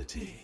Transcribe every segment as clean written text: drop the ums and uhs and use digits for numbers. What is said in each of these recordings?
reality.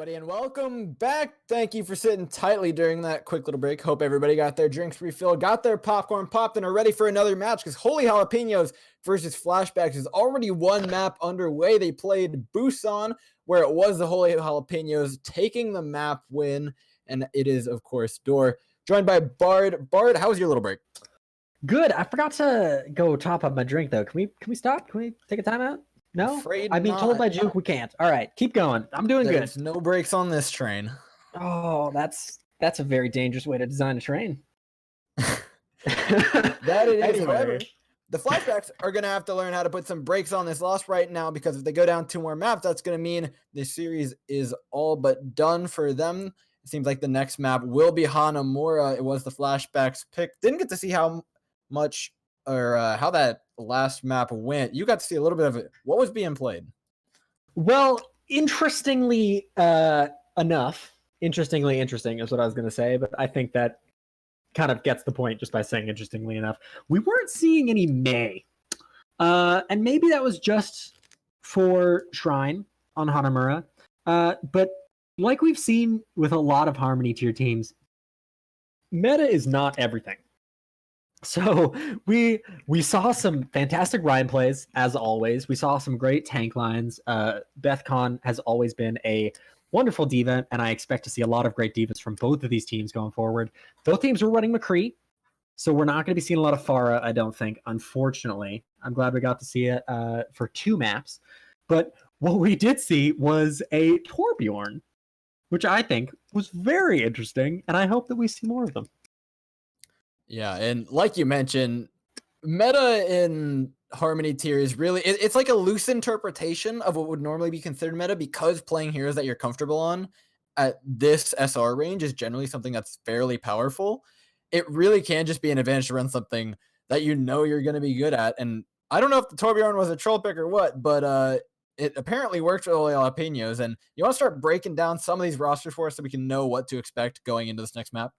And welcome back. Thank you for sitting tightly during that quick little break. Hope everybody got their drinks refilled, got their popcorn popped, and are ready for another match because Holy Jalapenos versus Flashbacks is already one map underway. They played Busan, where it was the Holy Jalapenos taking the map win, and it is, of course, Door, joined by Bard. Bard, how was your little break? Good. I forgot to go top up my drink, though. Can we stop? Can we take a timeout? No? I'm being told by Juke we can't. All right, keep going. I'm doing good. There's no brakes on this train. Oh, that's a very dangerous way to design a train. That it is. Anyway. However, the Flashbacks are going to have to learn how to put some brakes on this loss right now, because if they go down 2 more maps, that's going to mean this series is all but done for them. It seems like the next map will be Hanamura. It was the Flashbacks pick. Didn't get to see how much or how that last map went. You got to see a little bit of it. What was being played? Well, interestingly interesting is what I was going to say, but I think that kind of gets the point just by saying interestingly enough. We weren't seeing any Mei. And maybe that was just for Shrine on Hanamura. But like we've seen with a lot of Harmony tier teams, meta is not everything. So we saw some fantastic Ryan plays, as always. We saw some great tank lines. BethCon has always been a wonderful diva, and I expect to see a lot of great divas from both of these teams going forward. Both teams were running McCree, so we're not going to be seeing a lot of Farah, I don't think, unfortunately. I'm glad we got to see it for 2 maps. But what we did see was a Torbjorn, which I think was very interesting, and I hope that we see more of them. Yeah, and like you mentioned, meta in Harmony tier is really, it's like a loose interpretation of what would normally be considered meta, because playing heroes that you're comfortable on at this SR range is generally something that's fairly powerful. It really can just be an advantage to run something that you know you're going to be good at. And I don't know if the Torbjorn was a troll pick or what, but it apparently worked with Holy Jalapenos. And you want to start breaking down some of these rosters for us so we can know what to expect going into this next map?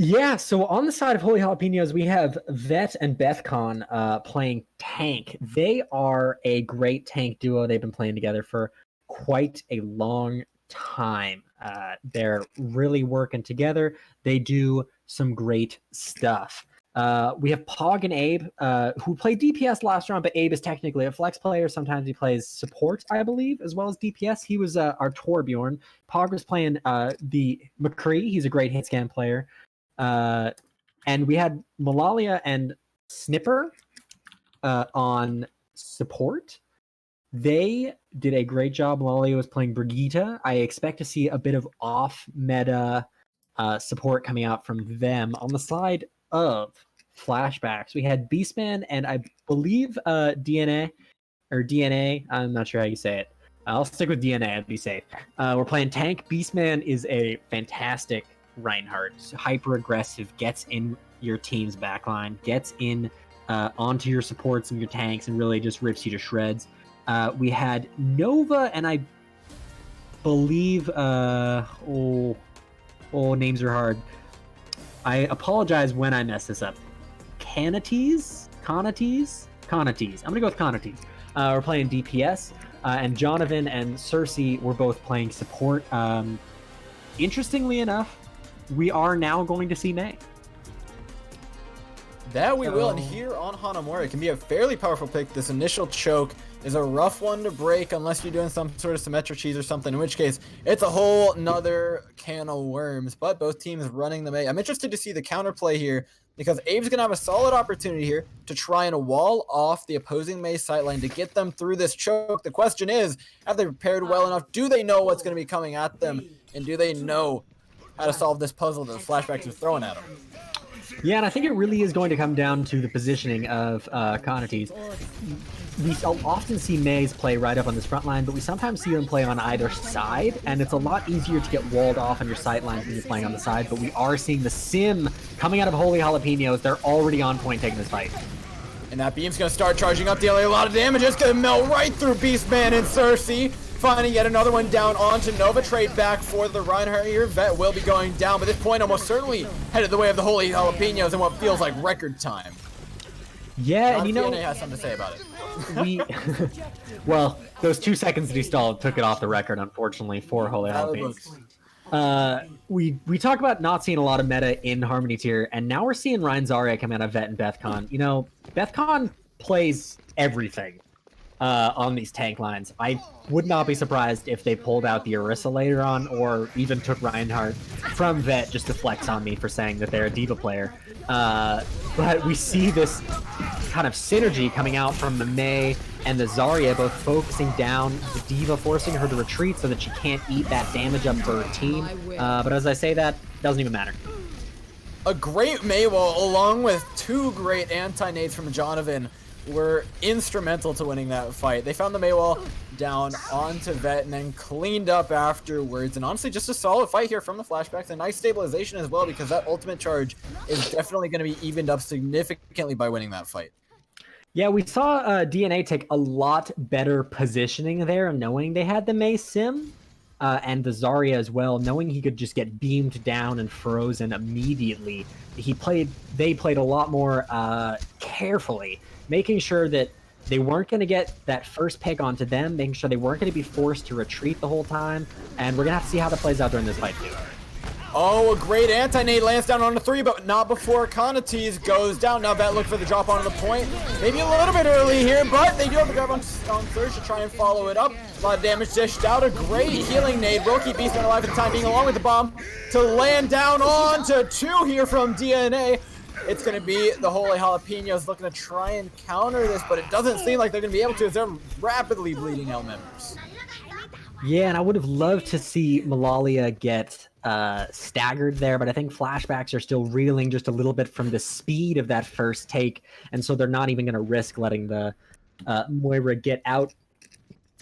Yeah, so on the side of Holy Jalapenos, we have Vet and BethCon playing tank. They are a great tank duo. They've been playing together for quite a long time. They're really working together. They do some great stuff. We have Pog and Abe, who played DPS last round, but Abe is technically a flex player. Sometimes he plays support, I believe, as well as DPS. He was our Torbjorn. Pog was playing the McCree. He's a great hit scan player. And we had Malalia and Snipper on support. They did a great job. Malalia was playing Brigitte. I expect to see a bit of off-meta support coming out from them. On the side of Flashbacks, we had Beastman and I believe DNA, I'm not sure how you say it. I'll stick with DNA and be safe. We're playing tank. Beastman is a fantastic Reinhardt, hyper aggressive, gets in your team's backline, gets in onto your supports and your tanks, and really just rips you to shreds. We had Nova, and I believe names are hard. I apologize when I mess this up. Conates. I'm gonna go with Conates. We're playing DPS, and Jonathan and Cersei were both playing support. Interestingly enough, we are now going to see Mei. That we will, and here on Hanamura, it can be a fairly powerful pick. This initial choke is a rough one to break unless you're doing some sort of symmetric cheese or something, in which case it's a whole nother can of worms. But both teams running the Mei. I'm interested to see the counterplay here, because Abe's going to have a solid opportunity here to try and wall off the opposing Mei sightline to get them through this choke. The question is, have they prepared well enough? Do they know what's going to be coming at them? And do they know how to solve this puzzle that the Flashbacks are throwing at them? Yeah, and I think it really is going to come down to the positioning of Conates. We often see Maze play right up on this front line, but we sometimes see them play on either side, and it's a lot easier to get walled off on your sight lines when you're playing on the side, but we are seeing the sim coming out of Holy Jalapenos. They're already on point taking this fight. And that beam's gonna start charging up, dealing a lot of damage. It's gonna melt right through Beastman and Cersei. Finding yet another one down onto Nova. Trade back for the Reinhardt here. Vet will be going down, but this point almost certainly headed the way of the Holy Jalapenos in what feels like record time. Yeah, and you know, DNA has something to say about it. Well, those 2 seconds that he stalled took it off the record, unfortunately, for Holy Jalapenos. We talk about not seeing a lot of meta in Harmony tier, and now we're seeing Ryan Zarya come out of Vet and Bethcon. You know, Bethcon plays everything on these tank lines. I would not be surprised if they pulled out the Orisa later on, or even took Reinhardt from Vet just to flex on me for saying that they're a diva player. But we see this kind of synergy coming out from the Mei and the Zarya, both focusing down the diva, forcing her to retreat so that she can't eat that damage up for her team. But as I say that, doesn't even matter. A great Mei wall along with 2 great anti-nades from Jonovan were instrumental to winning that fight. They found the Mei wall down onto Vet and then cleaned up afterwards. And honestly, just a solid fight here from the Flashbacks. A nice stabilization as well, because that ultimate charge is definitely going to be evened up significantly by winning that fight. Yeah, we saw DNA take a lot better positioning there, knowing they had the Mei sim. And the Zarya as well, knowing he could just get beamed down and frozen immediately. They played a lot more carefully, making sure that they weren't going to get that first pick onto them, making sure they weren't going to be forced to retreat the whole time, and we're going to have to see how that plays out during this fight too. Oh, a great anti-nade lands down on the 3, but not before Conates goes down. Now Vet look for the drop onto the point. Maybe a little bit early here, but they do have the grab on Surge to try and follow it up. A lot of damage dished out. A great healing nade will keep Beastman alive for the time being, along with the bomb to land down onto 2 here from DNA. It's going to be the Holy Jalapenos looking to try and counter this, but it doesn't seem like they're going to be able to, as they're rapidly bleeding out members. Yeah, and I would have loved to see Malalia get staggered there, but I think Flashbacks are still reeling just a little bit from the speed of that first take, and so they're not even going to risk letting the Moira get out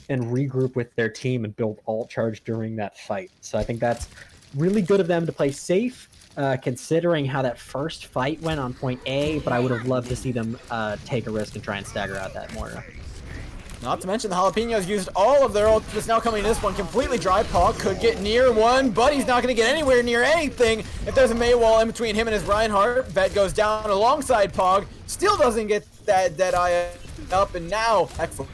and regroup with their team and build ult charge during that fight. So I think that's really good of them to play safe, considering how that first fight went on point A, but I would have loved to see them take a risk and try and stagger out that Moira. Not to mention the Jalapenos used all of their ult. Just now coming to this one completely dry. Paul could get near one, but he's not going to get anywhere near anything. If there's a Mei wall in between him and his Reinhardt, Vet goes down alongside Pog. Still doesn't get that Deadeye up, and now excellent.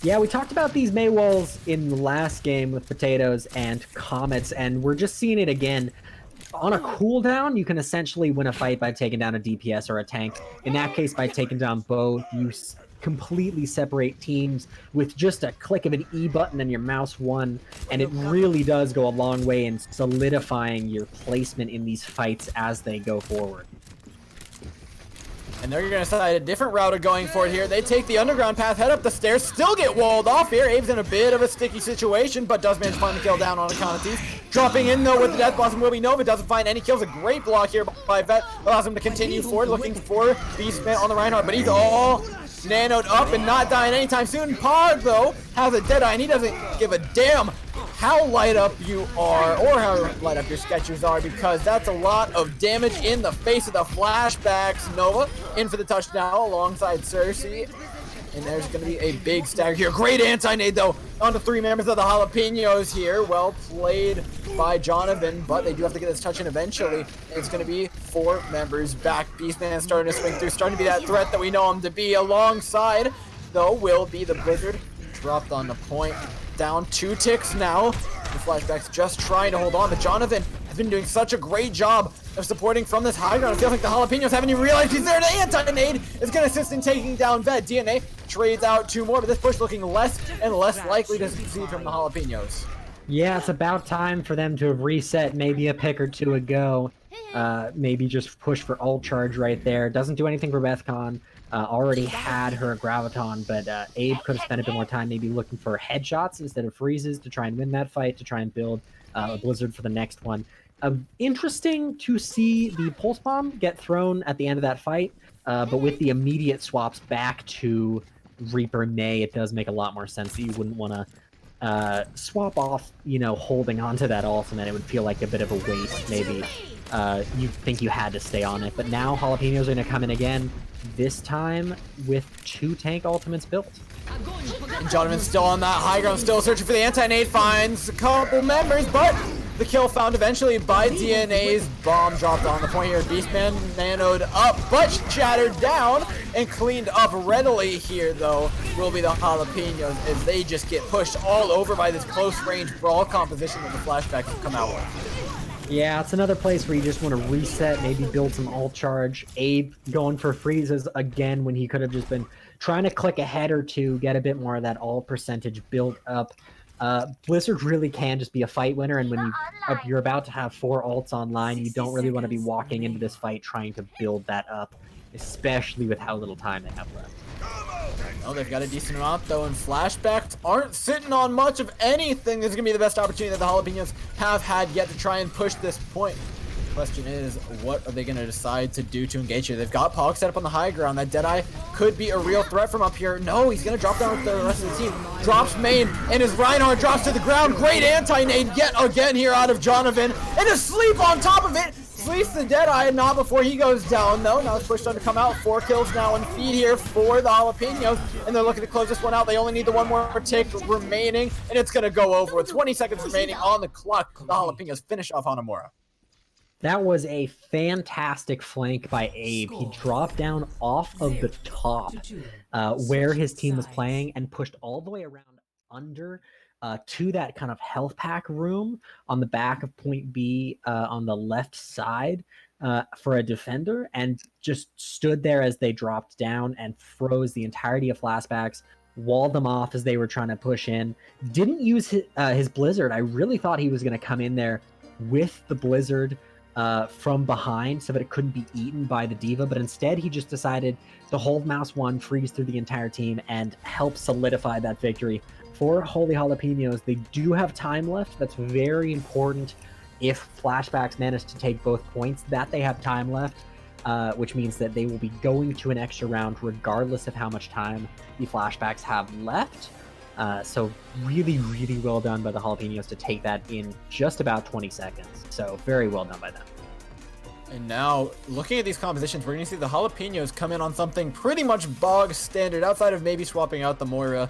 Yeah, we talked about these Mei walls in the last game with Potatoes and Comets, and we're just seeing it again. On a cooldown, you can essentially win a fight by taking down a DPS or a tank. In that case, by taking down both, you completely separate teams with just a click of an E button and your mouse 1, and it really does go a long way in solidifying your placement in these fights as they go forward. And they're going to decide a different route of going for it here. They take the underground path, head up the stairs, still get walled off here. Abe's in a bit of a sticky situation, but does manage to find the kill down on Conates. Dropping in, though, with the Death Blossom will be Nova. Doesn't find any kills. A great block here by Vet. Allows him to continue forward, looking for Beastman on the Reinhardt, but he's all nanoed up and not dying anytime soon. Pod, though, has a Deadeye, and he doesn't give a damn how light up you are or how light up your sketchers are, because that's a lot of damage in the face of the Flashbacks. Nova in for the touchdown alongside Cersei. And there's going to be a big stagger here. Great anti-nade, though, onto 3 members of the Jalapenos here. Well played by Jonovan, but they do have to get this touch in eventually. It's going to be 4 members back. Beastman starting to swing through, starting to be that threat that we know him to be. Alongside, though, will be the Blizzard. Dropped on the point. Down 2 ticks now. The Flashbacks just trying to hold on, but Jonovan has been doing such a great job of supporting from this high ground. It feels like the Jalapenos haven't even realized he's there. The anti-nade is going to assist in taking down Vet. DNA trades out 2 more, but this push looking less and less likely to succeed from the Jalapenos. Yeah, it's about time for them to have reset maybe a pick or 2 ago. Maybe just push for ult charge right there. Doesn't do anything for Bethcon. Already had her Graviton, but Abe could have spent a bit more time maybe looking for headshots instead of freezes to try and win that fight, to try and build a Blizzard for the next one. Interesting to see the pulse bomb get thrown at the end of that fight, but with the immediate swaps back to Reaper May, it does make a lot more sense that you wouldn't want to swap off, holding onto that ultimate. It would feel like a bit of a waste, maybe. You'd think you had to stay on it, but now Jalapenos are going to come in again, this time with 2 tank ultimates built. And Jonathan's still on that high ground, still searching for the anti-nade, finds a couple members, but the kill found eventually by DNA's bomb dropped on the point here. Beastman nanoed up, but shattered down and cleaned up readily here, though, will be the Jalapenos as they just get pushed all over by this close range brawl composition that the Flashbacks have come out with. Yeah, it's another place where you just want to reset, maybe build some ult charge. Abe going for freezes again when he could have just been trying to click ahead or two, get a bit more of that ult percentage built up. Blizzard really can just be a fight winner, and when you're about to have 4 ults online, you don't really want to be walking into this fight trying to build that up, especially with how little time they have left. Oh, they've got a decent amount, though, and Flashbacks aren't sitting on much of anything. This is going to be the best opportunity that the Jalapenos have had yet to try and push this point. The question is, what are they going to decide to do to engage here? They've got Pog set up on the high ground. That Deadeye could be a real threat from up here. No, he's going to drop down with the rest of the team. Drops main, and his Reinhardt drops to the ground. Great anti-nade yet again here out of Jonathan. And a sleep on top of it. Sleeps the Deadeye, not before he goes down, though. Now it's pushed on to come out. 4 kills now in feed here for the Jalapenos, and they're looking to close this one out. They only need the one more tick remaining, and it's going to go over with 20 seconds remaining on the clock. The Jalapenos finish off Hanamura. That was a fantastic flank by Abe. He dropped down off of the top where his team was playing and pushed all the way around under to that kind of health pack room on the back of point B on the left side for a defender, and just stood there as they dropped down and froze the entirety of Flashbacks, walled them off as they were trying to push in. Didn't use his Blizzard. I really thought he was going to come in there with the Blizzard from behind so that it couldn't be eaten by the D.Va, but instead he just decided to hold mouse 1, freeze through the entire team, and help solidify that victory for Holy Jalapenos. They do have time left. That's very important if Flashbacks manage to take both points, that they have time left, which means that they will be going to an extra round regardless of how much time the Flashbacks have left. So really, really well done by the Jalapenos to take that in just about 20 seconds. So very well done by them. And now, looking at these compositions, we're going to see the Jalapenos come in on something pretty much bog standard, outside of maybe swapping out the Moira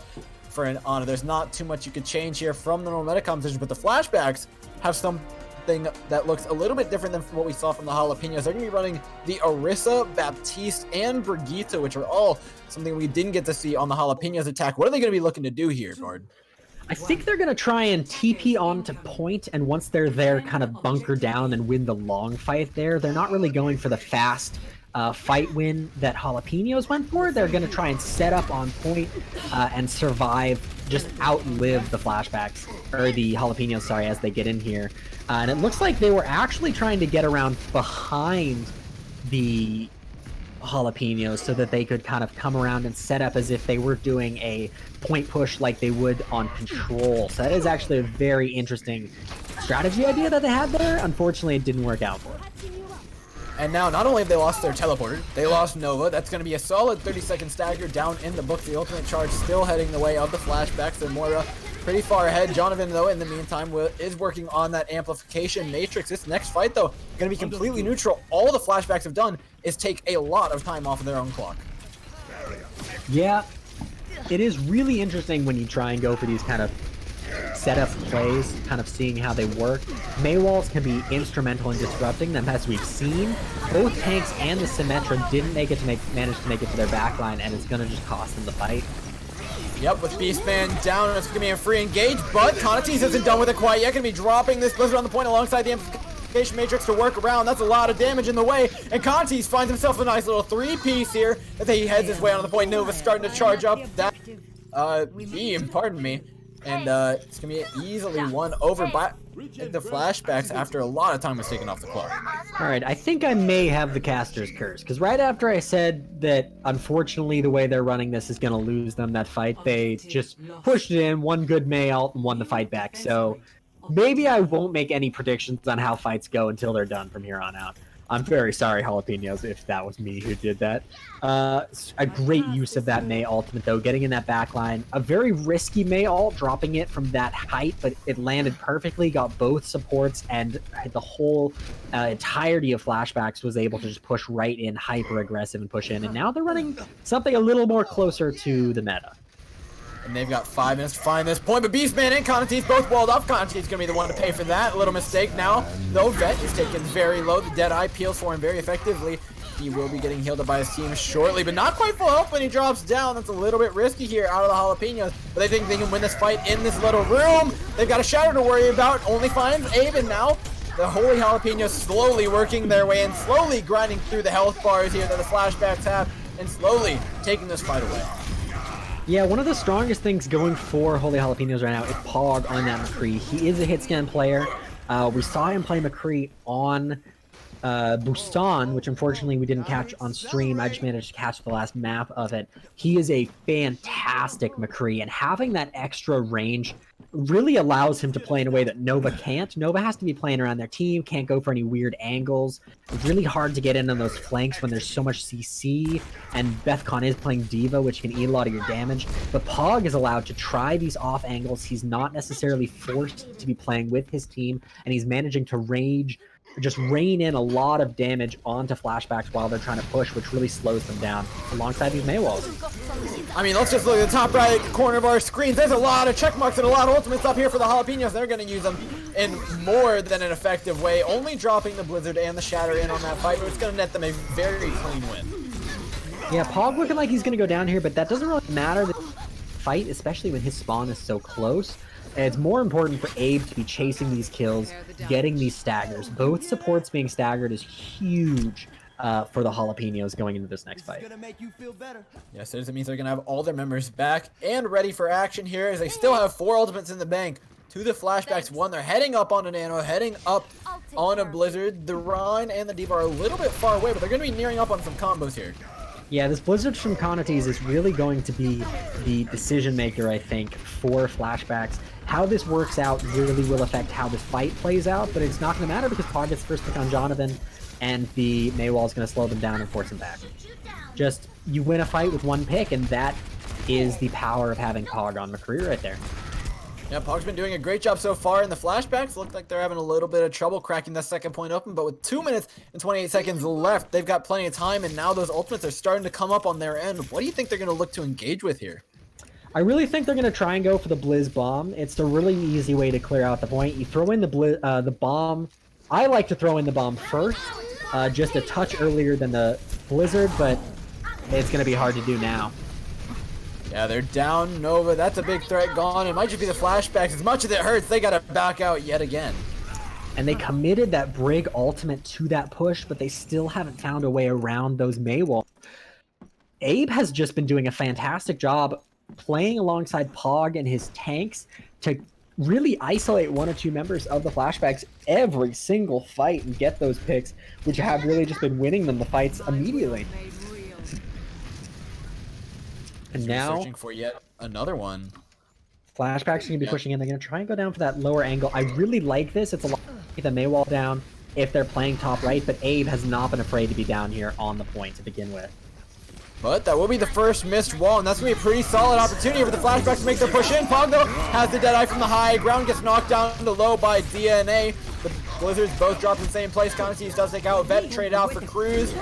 for an Ana. There's not too much you could change here from the normal meta composition, but the Flashbacks have something that looks a little bit different than what we saw from the Jalapenos. They're going to be running the Orisa, Baptiste, and Brigitte, which are all something we didn't get to see on the Jalapenos attack. What are they going to be looking to do here, Bard? I think they're going to try and TP onto point, and once they're there, kind of bunker down and win the long fight there. They're not really going for the fast fight win that Jalapenos went for. They're going to try and set up on point and survive, just outlive the Flashbacks, or the Jalapenos, sorry, as they get in here. And it looks like they were actually trying to get around behind the Jalapenos so that they could kind of come around and set up as if they were doing a point push like they would on Control. So that is actually a very interesting strategy idea that they had there. Unfortunately, it didn't work out for them. And now, not only have they lost their teleporter, they lost Nova. That's going to be a solid 30-second stagger down in the book. The ultimate charge still heading the way of the Flashbacks. They're Moira pretty far ahead. Jonathan, though, in the meantime, is working on that amplification matrix. This next fight, though, going to be completely neutral. All the Flashbacks have done is take a lot of time off of their own clock. Yeah, it is really interesting when you try and go for these kind of setup plays, kind of seeing how they work. Maywalls can be instrumental in disrupting them, as we've seen. Both tanks and the Symmetra didn't manage to make it to their backline, and it's going to just cost them the fight. Yep, with Beastman down, it's going to be a free engage, but Conatis isn't done with it quite yet. Going to be dropping this Blizzard on the point alongside the amplification matrix to work around. That's a lot of damage in the way, and Conatis finds himself a nice little 3-piece here as he heads his way on the point. Nova's starting to charge up that beam, pardon me. And it's going to be easily won over by the Flashbacks after a lot of time was taken off the clock. Alright, I think I may have the caster's curse, because right after I said that unfortunately the way they're running this is going to lose them that fight, they just pushed it in, one good May ult, and won the fight back. So maybe I won't make any predictions on how fights go until they're done from here on out. I'm very sorry, Jalapenos, if that was me who did that. A great use of that Mei ultimate, though, getting in that back line. A very risky Mei ult, dropping it from that height, but it landed perfectly, got both supports, and the whole entirety of Flashbacks was able to just push right in, hyper-aggressive, and push in. And now they're running something a little more closer to the meta. And they've got 5 minutes to find this point, but Beastman and Conatee's both walled off. Conatee's gonna be the one to pay for that. A little mistake now, though. Vet is taken very low. The Deadeye peels for him very effectively. He will be getting healed up by his team shortly, but not quite full health when he drops down. That's a little bit risky here out of the Jalapenos, but they think they can win this fight in this little room. They've got a Shadow to worry about. Only finds Abe, and now the Holy Jalapenos slowly working their way in, slowly grinding through the health bars here that the Flashbacks have, and slowly taking this fight away. Yeah, one of the strongest things going for Holy Jalapenos right now is Pog on that McCree. He is a hit scan player. We saw him play McCree on Busan, which unfortunately we didn't catch on stream. I just managed to catch the last map of it. He is a fantastic McCree, and having that extra range really allows him to play in a way that Nova can't. Nova has to be playing around their team, can't go for any weird angles. It's really hard to get in on those flanks when there's so much CC, and Bethcon is playing D.Va, which can eat a lot of your damage. But Pog is allowed to try these off angles. He's not necessarily forced to be playing with his team, and he's managing to just rain in a lot of damage onto Flashbacks while they're trying to push, which really slows them down alongside these Mei walls. I mean, let's just look at the top right corner of our screens. There's a lot of check marks and a lot of ultimates up here for the Jalapenos. They're going to use them in more than an effective way, only dropping the Blizzard and the Shatter in on that fight, but it's going to net them a very clean win. Yeah, Pog looking like he's going to go down here, but that doesn't really matter the fight, especially when his spawn is so close. And it's more important for Abe to be chasing these kills, getting these staggers. Both supports being staggered is huge for the Jalapenos going into this next fight. Yes, it means they're going to have all their members back and ready for action here, as they still have 4 ultimates in the bank. To the Flashbacks 1, they're heading up on a Nano, heading up on a Blizzard. The Rhine and the D.Va are a little bit far away, but they're going to be nearing up on some combos here. Yeah, this Blizzard from Conatees is really going to be the decision maker, I think, for Flashbacks. How this works out really will affect how this fight plays out, but it's not going to matter because Pog gets first pick on Jonathan, and the Mei wall is going to slow them down and force them back. Just, you win a fight with 1 pick, and that is the power of having Pog on McCree right there. Yeah, Pog's been doing a great job so far, and the Flashbacks look like they're having a little bit of trouble cracking that second point open, but with 2 minutes and 28 seconds left, they've got plenty of time, and now those ultimates are starting to come up on their end. What do you think they're going to look to engage with here? I really think they're going to try and go for the Blizz Bomb. It's a really easy way to clear out the point. You throw in the bomb. I like to throw in the bomb first, just a touch earlier than the Blizzard, but it's going to be hard to do now. Yeah, they're down Nova. That's a big threat gone. It might just be the Flashbacks. As much as it hurts, they got to back out yet again. And they committed that Brig ultimate to that push, but they still haven't found a way around those Mei walls. Abe has just been doing a fantastic job playing alongside Pog and his tanks to really isolate 1 or 2 members of the Flashbacks every single fight and get those picks, which have really just been winning them the fights immediately. And now searching for yet another one. Flashbacks are going to be pushing in. They're going to try and go down for that lower angle. I really like this. It's a lot to get the Mei wall down if they're playing top right, but Abe has not been afraid to be down here on the point to begin with. But that will be the first missed wall, and that's going to be a pretty solid opportunity for the Flashbacks to make their push in. Pog, though, has the Deadeye from the high ground, gets knocked down to low by DNA. The Blizzards both dropped in the same place. Conatees does take out Vet, trade out for Cruz.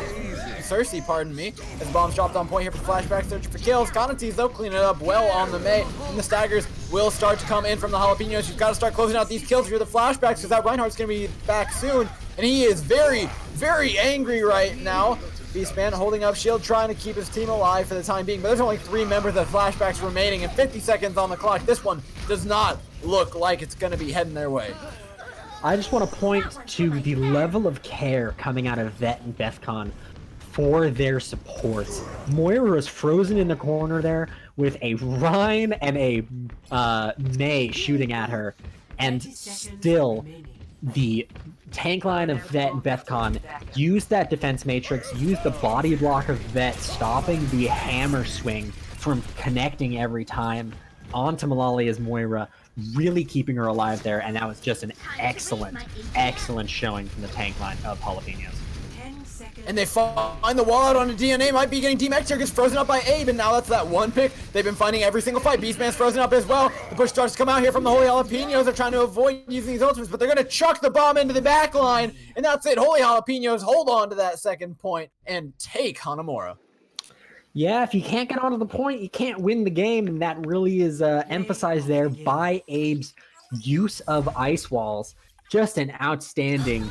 Cersei, pardon me, as bombs dropped on point here for the Flashbacks, searching for kills. Conatees, though, clean it up well on the Mei, and the staggers will start to come in from the Jalapenos. You've got to start closing out these kills if you're the Flashbacks, because that Reinhardt's going to be back soon, and he is very, very angry right now. Beastman holding up shield, trying to keep his team alive for the time being, but there's only 3 members of Flashbacks remaining and 50 seconds on the clock. This one does not look like it's going to be heading their way. I just want to point to the level of care coming out of Vet and Bethcon for their supports. Moira is frozen in the corner there with a Rhyme and a Mei shooting at her, and still the tank line of Vet and Bethcon used that defense matrix, used the body block of Vet, stopping the hammer swing from connecting every time onto Malali as Moira, really keeping her alive there, and that was just an excellent, excellent showing from the tank line of Jalapenos. And they find the wall out on the DNA, might be getting DMX here, gets frozen up by Abe, and now that's that one pick. They've been fighting every single fight. Beastman's frozen up as well. The push starts to come out here from the Holy Jalapenos. They're trying to avoid using these ultimates, but they're going to chuck the bomb into the back line, and that's it. Holy Jalapenos hold on to that second point and take Hanamura. Yeah, if you can't get onto the point, you can't win the game, and that really is emphasized there by Abe's use of ice walls. Just an outstanding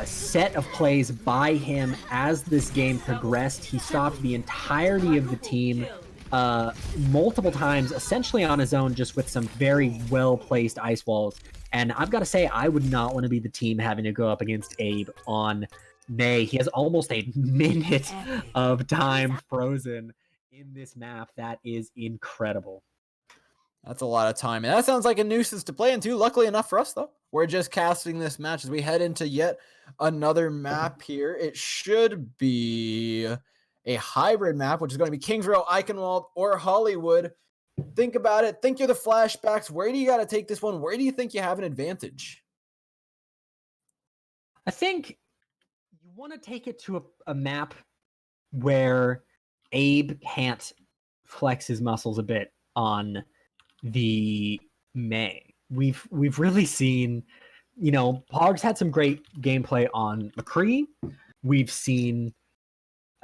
set of plays by him as this game progressed. He stopped the entirety of the team multiple times, essentially on his own, just with some very well-placed ice walls. And I've got to say, I would not want to be the team having to go up against Abe on May. He has almost a minute of time frozen in this map. That is incredible. That's a lot of time, and that sounds like a nuisance to play into. Luckily enough for us, though, we're just casting this match as we head into yet another map here. It should be a hybrid map, which is going to be Kings Row, Eichenwald, or Hollywood. Think about it. Think you're the Flashbacks. Where do you got to take this one? Where do you think you have an advantage? I think you want to take it to a map where Abe can't flex his muscles a bit on the May. We've really seen, Pogs had some great gameplay on McCree. We've seen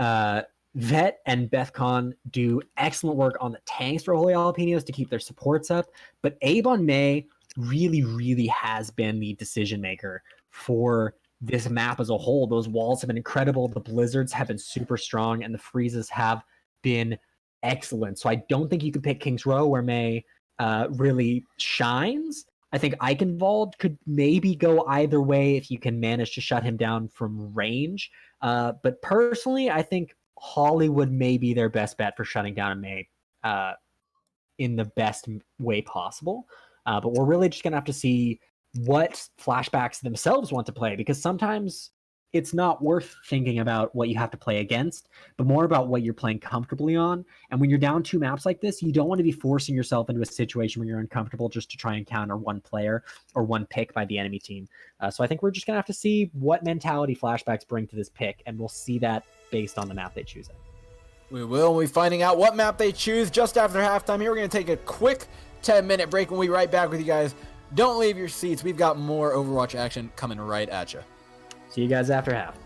Vet and Bethcon do excellent work on the tanks for Holy Jalapenos to keep their supports up. But Abe on May really, really has been the decision maker for this map as a whole. Those walls have been incredible. The blizzards have been super strong, and the freezes have been excellent. So I don't think you could pick Kings Row where May really shines. I think Eichenwald could maybe go either way if you can manage to shut him down from range. But personally, I think Hollywood may be their best bet for shutting down a May in the best way possible. But we're really just going to have to see what Flashbacks themselves want to play, because sometimes it's not worth thinking about what you have to play against, but more about what you're playing comfortably on. And when you're down 2 maps like this, you don't want to be forcing yourself into a situation where you're uncomfortable just to try and counter one player or one pick by the enemy team. So I think we're just going to have to see what mentality Flashbacks bring to this pick, and we'll see that based on the map they choose. We will. We'll be finding out what map they choose just after halftime. Here we're going to take a quick 10-minute break, and we'll be right back with you guys. Don't leave your seats. We've got more Overwatch action coming right at you. See you guys after half.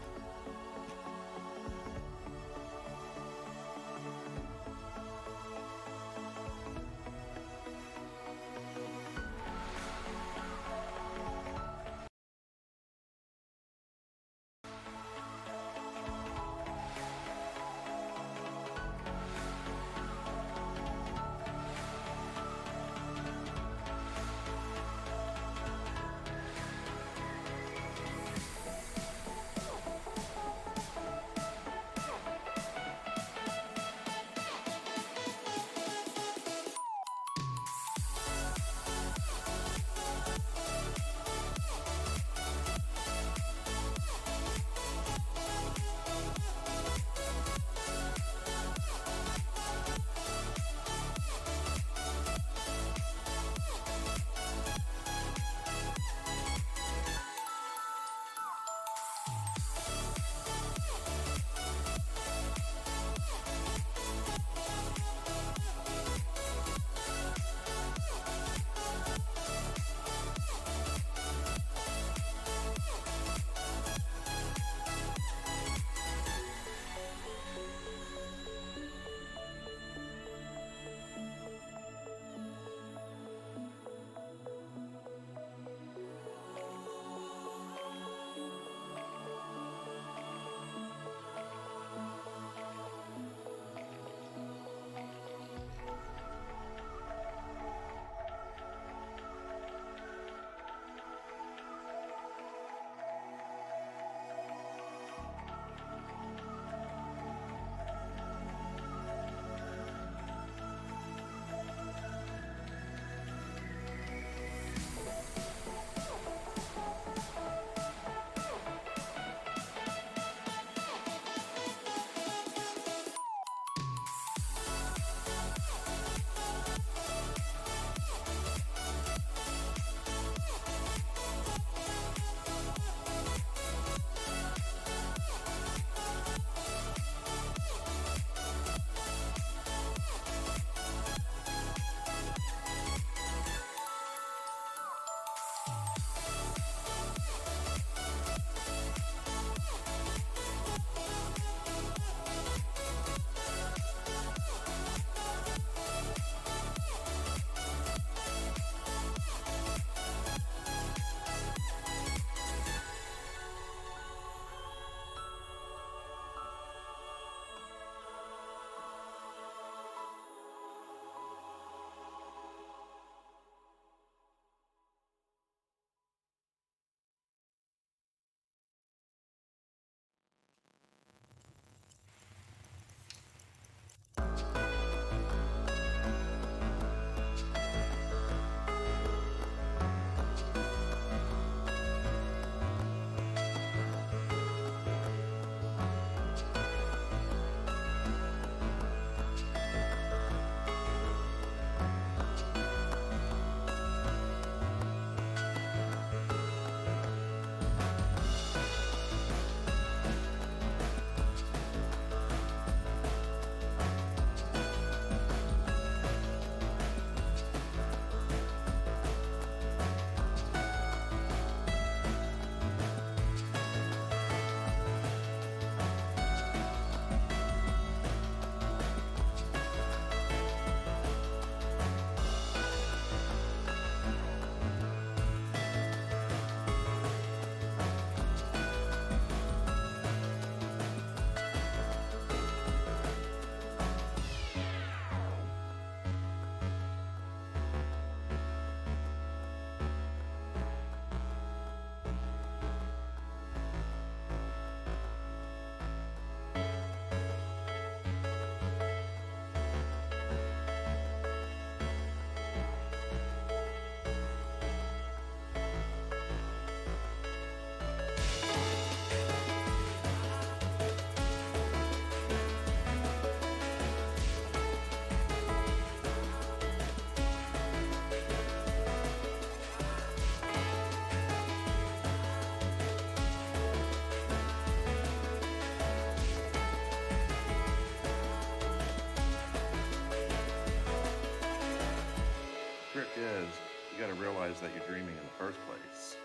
realize that you're dreaming in the first place.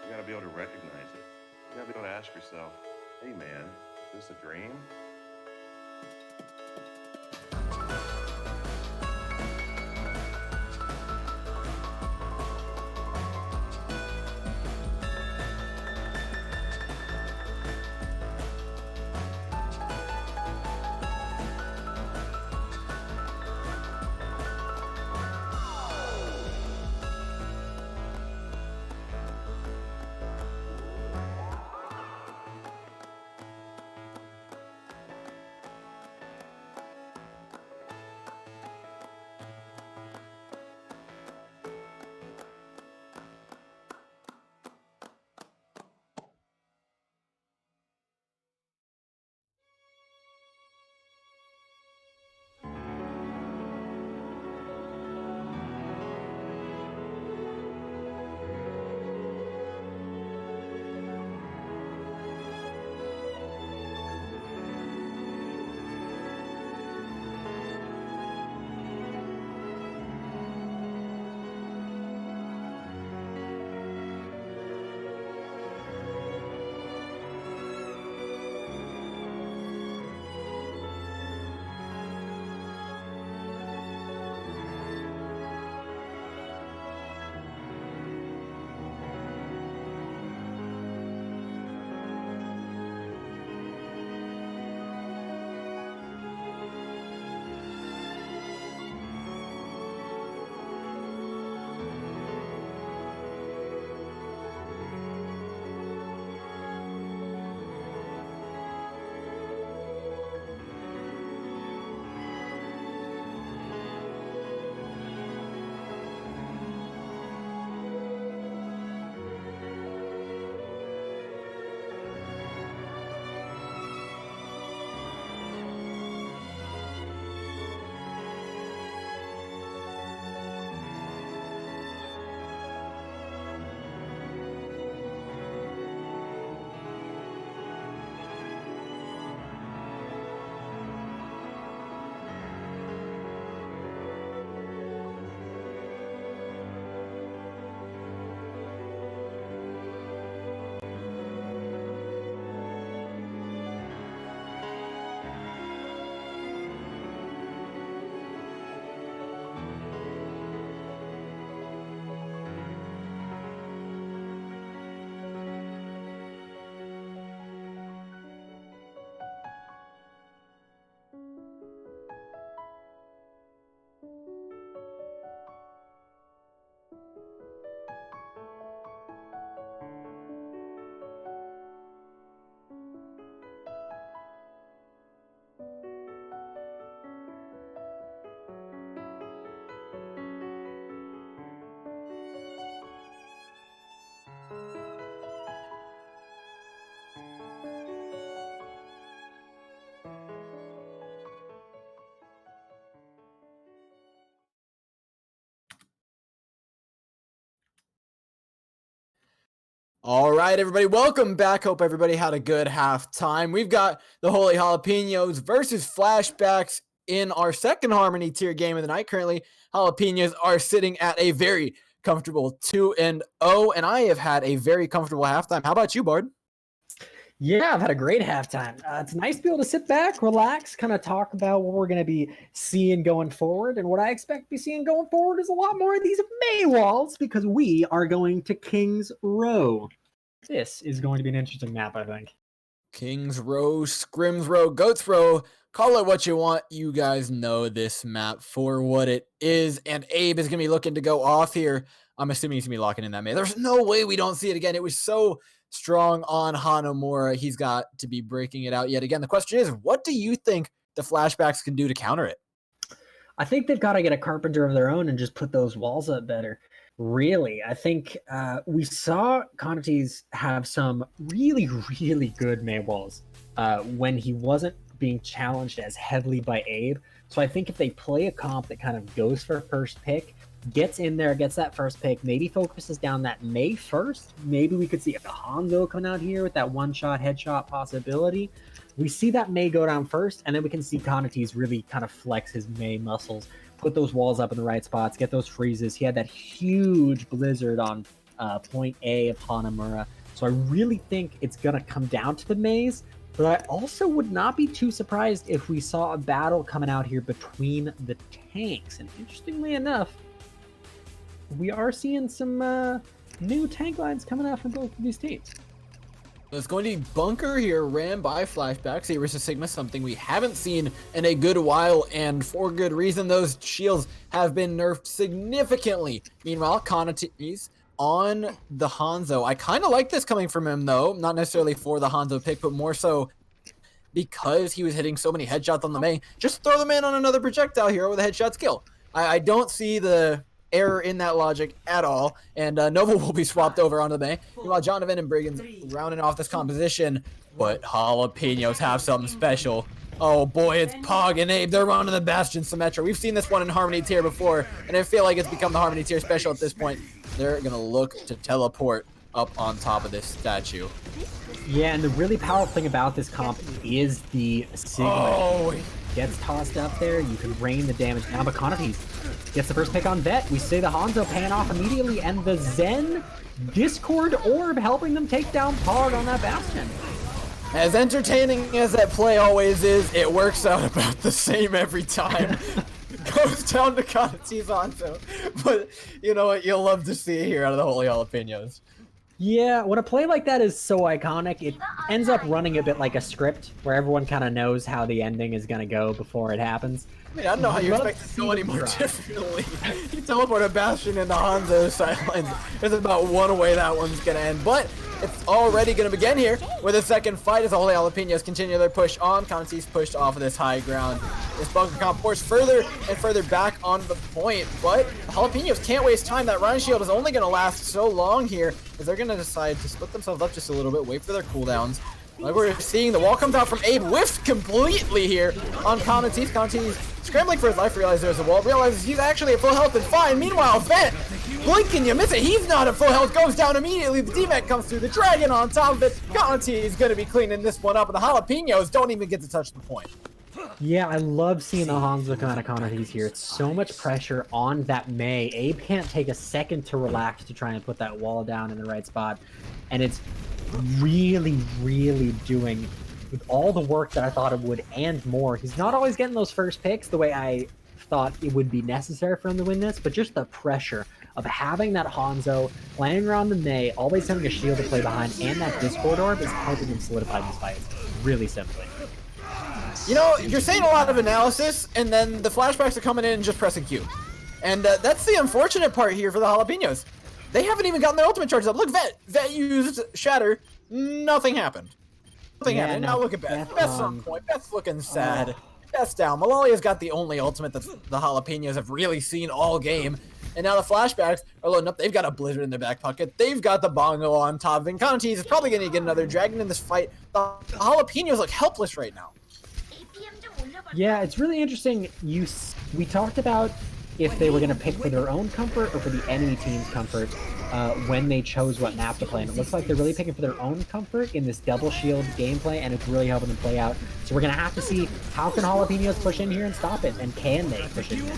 You gotta be able to recognize it. You gotta be able to ask yourself, hey man, is this a dream? All right, everybody, welcome back. Hope everybody had a good halftime. We've got the Holy Jalapenos versus Flashbacks in our second Harmony tier game of the night. Currently, Jalapenos are sitting at a very comfortable 2-0, and I have had a very comfortable halftime. How about you, Bard? Yeah, I've had a great halftime. It's nice to be able to sit back, relax, kind of talk about what we're going to be seeing going forward. And what I expect to be seeing going forward is a lot more of these Maywalls because we are going to King's Row. This is going to be an interesting map, I think. King's Row, Scrims Row, Goats Row, call it what you want. You guys know this map for what it is. And Abe is going to be looking to go off here. I'm assuming he's going to be locking in that May. There's no way we don't see it again. It was so strong on Hanamura. He's got to be breaking it out yet again. The question is, what do you think the Flashbacks can do to counter it? I think they've got to get a carpenter of their own and just put those walls up better. Really, I think we saw Conates have some really, really good May walls when he wasn't being challenged as heavily by Abe. So I think if they play a comp that kind of goes for first pick, gets in there, gets that first pick, maybe focuses down that May first, maybe we could see a Hanzo coming out here with that one-shot headshot possibility. We see that May go down first, and then we can see Conates really kind of flex his May muscles put those walls up in the right spots, get those freezes. He had that huge blizzard on point A of Hanamura. So I really think it's going to come down to the maze. But I also would not be too surprised if we saw a battle coming out here between the tanks. And interestingly enough, we are seeing some new tank lines coming out from both of these teams. It's going to be Bunker here, ran by Flashbacks versus Sigma, something we haven't seen in a good while, and for good reason. Those shields have been nerfed significantly. Meanwhile, Conaties on the Hanzo. I kind of like this coming from him, though. Not necessarily for the Hanzo pick, but more so because he was hitting so many headshots on the main. Just throw the man on another projectile hero with a headshot skill. I don't see the error in that logic at all, and Nova will be swapped over onto the main. Meanwhile, Jonathan and Brigands rounding off this composition, but Jalapenos have something special. Oh boy, it's Pog and Abe. They're running the Bastion Symmetra. We've seen this one in Harmony tier before, and I feel like it's become the Harmony tier special at this point. They're gonna look to teleport up on top of this statue. Yeah, and the really powerful thing about this comp is the Sigma. Oh, Gets tossed up there, you can rain the damage down, but Conaties gets the first pick on Vet. We see the Hanzo paying off immediately, and the Zen Discord Orb helping them take down Pog on that Bastion. as entertaining as that play always is, it works out about the same every time. Goes down to Conaties Hanzo. But you know what, you'll love to see it here out of the Holy Jalapenos. Yeah, when a play like that is so iconic, it ends up running a bit like a script, where everyone kind of knows how the ending is going to go before it happens. I mean, I don't know how you expect it to go any more differently. You teleport a Bastion into Hanzo's sidelines. There's about one way that one's going to end. But it's already going to begin here with a second fight as the Holy Jalapenos continue their push on. Conaties pushed off of this high ground. This bunker comp forced further and further back on the point. But the Jalapenos can't waste time. That Rhine Shield is only going to last so long here as they're going to decide to split themselves up just a little bit, wait for their cooldowns. Like we're seeing, the wall comes out from Abe, whiffed completely here on Conaties. Conaties scrambling for his life, realizes there's a wall, realizes he's actually at full health and fine. Meanwhile, Vet, blink and you miss it. He's not at full health, goes down immediately. The D-Mech comes through, the Dragon on top of it. Conaties is going to be cleaning this one up, and the Jalapenos don't even get to touch the point. Yeah, I love seeing the Hanzo come out of Conaties here. It's so much pressure on that Mei. Abe can't take a second to relax to try and put that wall down in the right spot. And it's really, really doing with all the work that I thought it would and more. He's not always getting those first picks the way I thought it would be necessary for him to win this, but just the pressure of having that Hanzo landing around the Mei, always having a shield to play behind, and that Discord Orb is helping him solidify this fight really simply. You know, you're saying a lot of analysis, and then the flashbacks are coming in and just pressing Q. And that's the unfortunate part here for the Jalapenos. They haven't even gotten their ultimate charges up. Look, Vet used Shatter. Nothing happened. Nothing happened. Now look at Beth. Beth's on point. Beth's looking sad. Beth's down. Malalia's got the only ultimate that the Jalapenos have really seen all game. And now the flashbacks are loading up. They've got a Blizzard in their back pocket. They've got the Bongo on top. And Conaties is probably going to get another Dragon in this fight. The Jalapenos look helpless right now. Yeah, it's really interesting. We talked about if they were going to pick for their own comfort or for the enemy team's comfort when they chose what map to play. And it looks like they're really picking for their own comfort in this double shield gameplay, and it's really helping them play out. So we're going to have to see, how can Jalapenos push in here and stop it? And can they push in here?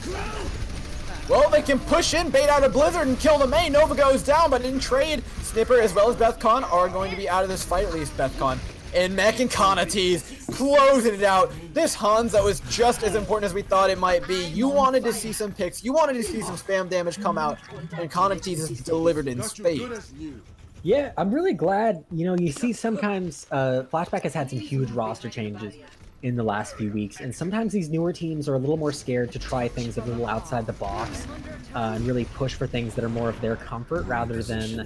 Well, they can push in, bait out a Blizzard, and kill the main. Nova goes down, but in trade, Snipper as well as Bethcon are going to be out of this fight, at least Bethcon. And Mech and Conaties closing it out. This Hanzo is just as important as we thought it might be. You wanted to see some picks. You wanted to see some spam damage come out. And Conaties is delivered in spades. Yeah, I'm really glad. You know, you see sometimes Flashback has had some huge roster changes in the last few weeks, and sometimes these newer teams are a little more scared to try things a little outside the box and really push for things that are more of their comfort rather than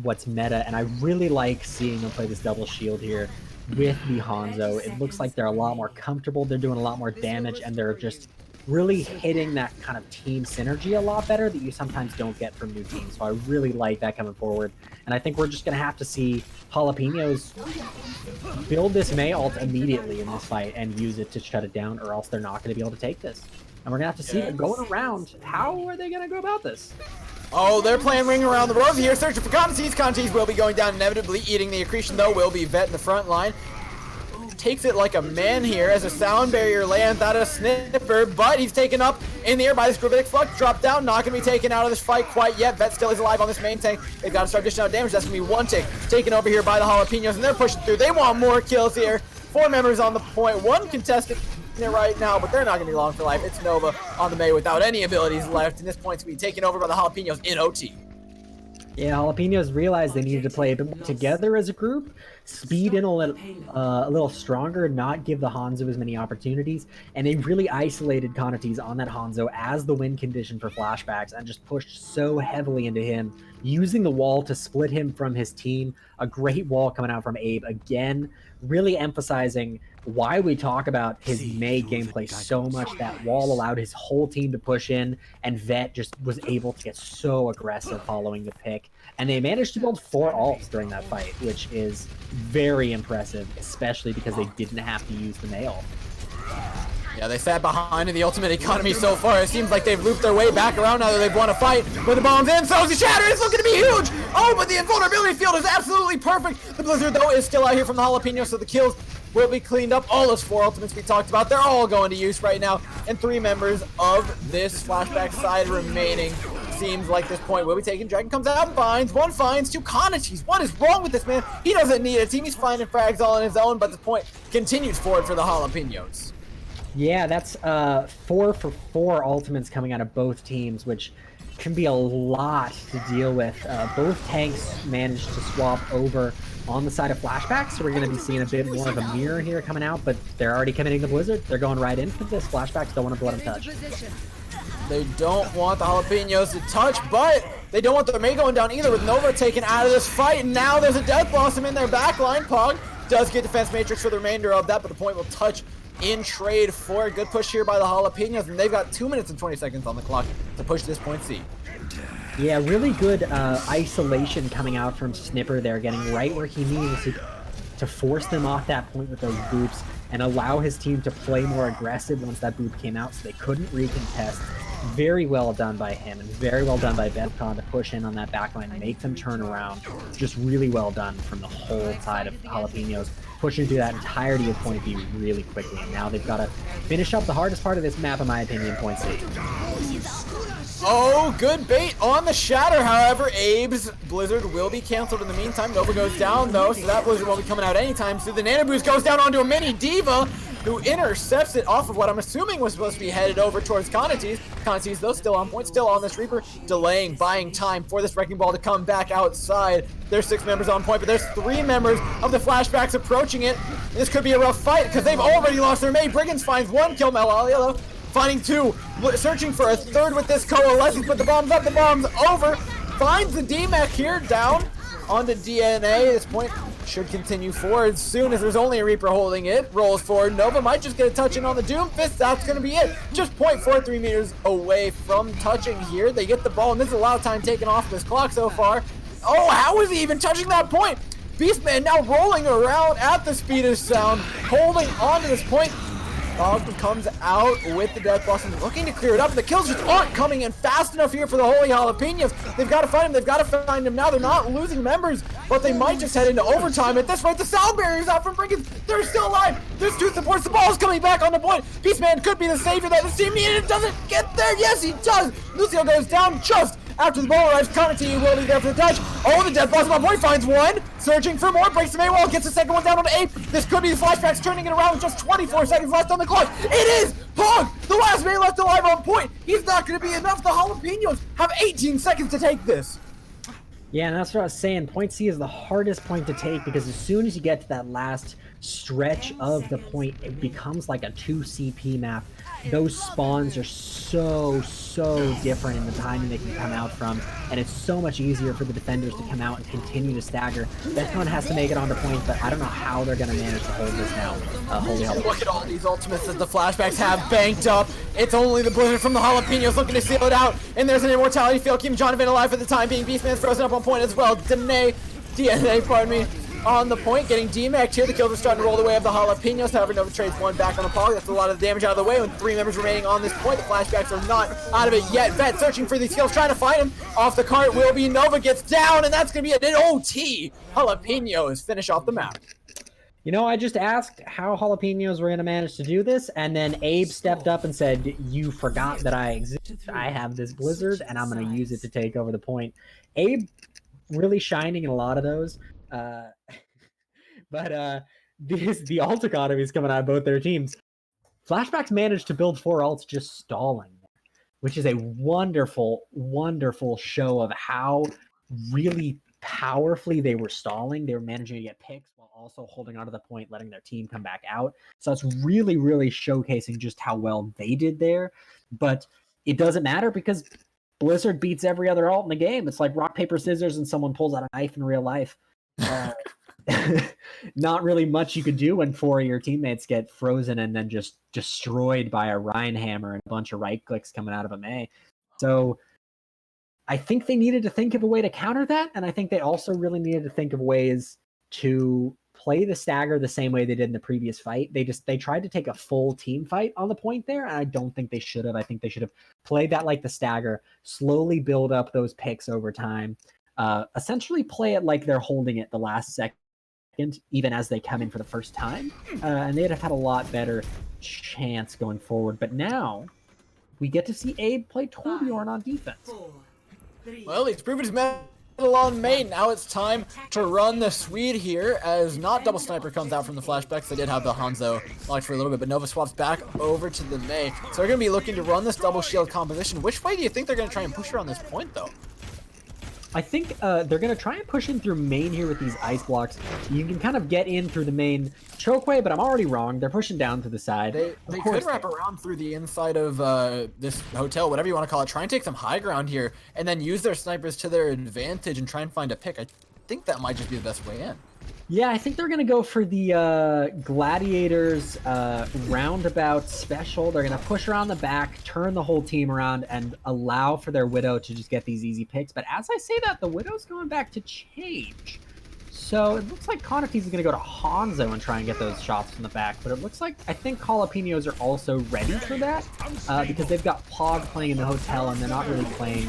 what's meta. And I really like seeing them play this double shield here with the Hanzo. It looks like they're a lot more comfortable, they're doing a lot more damage, and they're just really hitting that kind of team synergy a lot better that you sometimes don't get from new teams. So I really like that coming forward. And I think we're just going to have to see Jalapenos build this Mei ult immediately in this fight and use it to shut it down, or else they're not going to be able to take this. And we're going to have to see them going around. How are they going to go about this? Oh, they're playing Ring Around the Rosy here, searching for Conaties. Conaties will be going down inevitably. Eating the accretion, though, will be Vet in the front line. takes it like a man here as a sound barrier lands out of Snipper, but he's taken up in the air by this Gravitic Flux, dropped down, not gonna be taken out of this fight quite yet. Vet still is alive on this main tank. They've got to start dishing out damage. That's gonna be one tick taken over here by the Jalapenos, and they're pushing through. They want more kills here. 4 members on the point, 1 contestant right now, but they're not gonna be long for life. It's Nova on the May without any abilities left, and this point's gonna be taken over by the Jalapenos in OT. Yeah, Jalapenos realized they needed to play a bit more together as a group, speed in a little stronger, not give the Hanzo as many opportunities, and they really isolated Conates on that Hanzo as the win condition for Flashbacks and just pushed so heavily into him, using the wall to split him from his team. A great wall coming out from Abe, again, really emphasizing why we talk about his May gameplay so much. That wall allowed his whole team to push in, and Vet just was able to get so aggressive following the pick. And they managed to build 4 ults during that fight, which is very impressive, especially because they didn't have to use the May ult. Yeah, they sat behind in the ultimate economy so far. It seems like they've looped their way back around now that they've won a fight. With the bombs in, throws the shatter, it's looking to be huge! Oh, but the invulnerability field is absolutely perfect! The Blizzard, though, is still out here from the Jalapeno, so the kills will be cleaned up. All those 4 ultimates we talked about, they're all going to use right now. And 3 members of this Flashback side remaining. Seems like this point will be taken. Dragon comes out and finds. 1 finds 2 Conates. What is wrong with this man? He doesn't need a team. He's finding frags all on his own, but the point continues forward for the Jalapenos. Yeah, that's 4 for 4 ultimates coming out of both teams, which can be a lot to deal with. Both tanks managed to swap over on the side of Flashbacks, so we're going to be seeing a bit more of a mirror here coming out, but they're already committing the Blizzard. They're going right in for this. Flashbacks don't want to blood and touch. They don't want the Jalapenos to touch, but they don't want the May going down either, with Nova taken out of this fight, and now there's a Death Blossom in their backline. Pog does get Defense Matrix for the remainder of that, but the point will touch in trade for a good push here by the Jalapenos, and they've got 2 minutes and 20 seconds on the clock to push this point C. Yeah, really good isolation coming out from Snipper there, getting right where he needs to force them off that point with those boops and allow his team to play more aggressive once that boop came out, so they couldn't recontest. Very well done by him, and very well done by Bethcon to push in on that backline and make them turn around. Just really well done from the whole side of the Jalapenos, pushing through that entirety of point B really quickly. And now they've got to finish up the hardest part of this map, in my opinion, point C. Oh, good bait on the shatter. However, Abe's Blizzard will be canceled in the meantime. Nova goes down, though, so that Blizzard won't be coming out anytime soon. The Nano Boost goes down onto a mini Diva, who intercepts it off of what I'm assuming was supposed to be headed over towards Conates. Conates, though, still on point, still on this Reaper, delaying, buying time for this Wrecking Ball to come back outside. There's 6 members on point, but there's 3 members of the Flashbacks approaching it. This could be a rough fight, because they've already lost their May. Brigands finds 1 kill, Melalia, though, finding 2, searching for a 3rd with this coalescence, but the bomb's up, the bomb's over. Finds the DMAC here, down onto DNA. This point should continue forward soon as there's only a Reaper holding it. Rolls forward. Nova might just get a touch in on the Doom Fist. That's going to be it. Just 0.43 meters away from touching here. They get the ball, and this is a lot of time taken off this clock so far. Oh, how is he even touching that point? Beastman now rolling around at the speed of sound, holding on to this point. Ogden comes out with the Death Blossom, looking to clear it up. The kills just aren't coming in fast enough here for the Holy Jalapenos. They've got to find him. They've got to find him now. They're not losing members, but they might just head into overtime. At this rate, the sound barrier's out from Brigands. They're still alive. There's 2 supports. The ball's coming back on the point. Beastman could be the savior that this team needed. It doesn't get there. Yes, he does. Lucio goes down just after the ball arrives. Conati will be there for the touch. Oh, the Death Blossom on point finds 1. Searching for more. Breaks the Maywall. Gets the second one down on 8. This could be the Flashbacks turning it around with just 24 seconds left on the clock. It is Pog, the last May left alive on point. He's not going to be enough. The Jalapenos have 18 seconds to take this. Yeah, and that's what I was saying. Point C is the hardest point to take because as soon as you get to that last stretch of the point, it becomes like a 2 CP map. Those spawns are so different in the timing they can come out from, and it's so much easier for the defenders to come out and continue to stagger. Deathcon has to make it onto point, but I don't know how they're going to manage to hold this down. Holy hell. Look at all these ultimates that the Flashbacks have banked up. It's only the Blizzard from the Jalapenos looking to seal it out, and there's an immortality field keeping Jonathan alive for the time being. Beastman's frozen up on point as well. DNA, pardon me, on the point, getting DMAC'd here. The kills are starting to roll the way of the Jalapenos. However, Nova trades 1 back on the Pog. That's a lot of the damage out of the way with 3 members remaining on this point. The Flashbacks are not out of it yet. Vet searching for these kills, trying to find him. Off the cart will be Nova, gets down, and that's going to be an OT. Jalapenos finish off the map. You know, I just asked how Jalapenos were going to manage to do this, and then Abe stepped up and said, you forgot that I exist. I have this blizzard, and I'm going to use it to take over the point. Abe really shining in a lot of those. But the ult economy is coming out of both their teams. Flashbacks managed to build 4 ults just stalling, which is a wonderful, wonderful show of how really powerfully they were stalling. They were managing to get picks while also holding onto the point, letting their team come back out. So it's really, really showcasing just how well they did there. But it doesn't matter because Blizzard beats every other ult in the game. It's like rock, paper, scissors, and someone pulls out a knife in real life. Not really much you could do when 4 of your teammates get frozen and then just destroyed by a Rhine hammer and a bunch of right clicks coming out of a Mei. So I think they needed to think of a way to counter that, and I think they also really needed to think of ways to play the stagger the same way they did in the previous fight. They tried to take a full team fight on the point there, and I don't think they should have. I think they should have played that like the stagger, slowly build up those picks over time, essentially play it like they're holding it the last second, even as they come in for the first time, and they'd have had a lot better chance going forward. But now we get to see Abe play Torbjorn on defense. Well, he's proven his mettle on main. Now it's time to run the Swede here, as not double sniper comes out from the flashbacks. They did have the Hanzo locked for a little bit, but Nova swaps back over to the Mei. So they're going to be looking to run this double shield composition. Which way do you think they're going to try and push her on this point, though? I think they're going to try and push in through main here with these ice blocks. You can kind of get in through the main chokeway, but I'm already wrong. They're pushing down to the side. They could wrap around through the inside of this hotel, whatever you want to call it, try and take some high ground here, and then use their snipers to their advantage and try and find a pick. I think that might just be the best way in. Yeah, I think they're going to go for the Gladiators roundabout special. They're going to push around the back, turn the whole team around, and allow for their Widow to just get these easy picks. But as I say that, the Widow's going back to change. So it looks like Conaties is going to go to Hanzo and try and get those shots from the back. But it looks like, I think Jalapenos are also ready for that because they've got Pog playing in the hotel and they're not really playing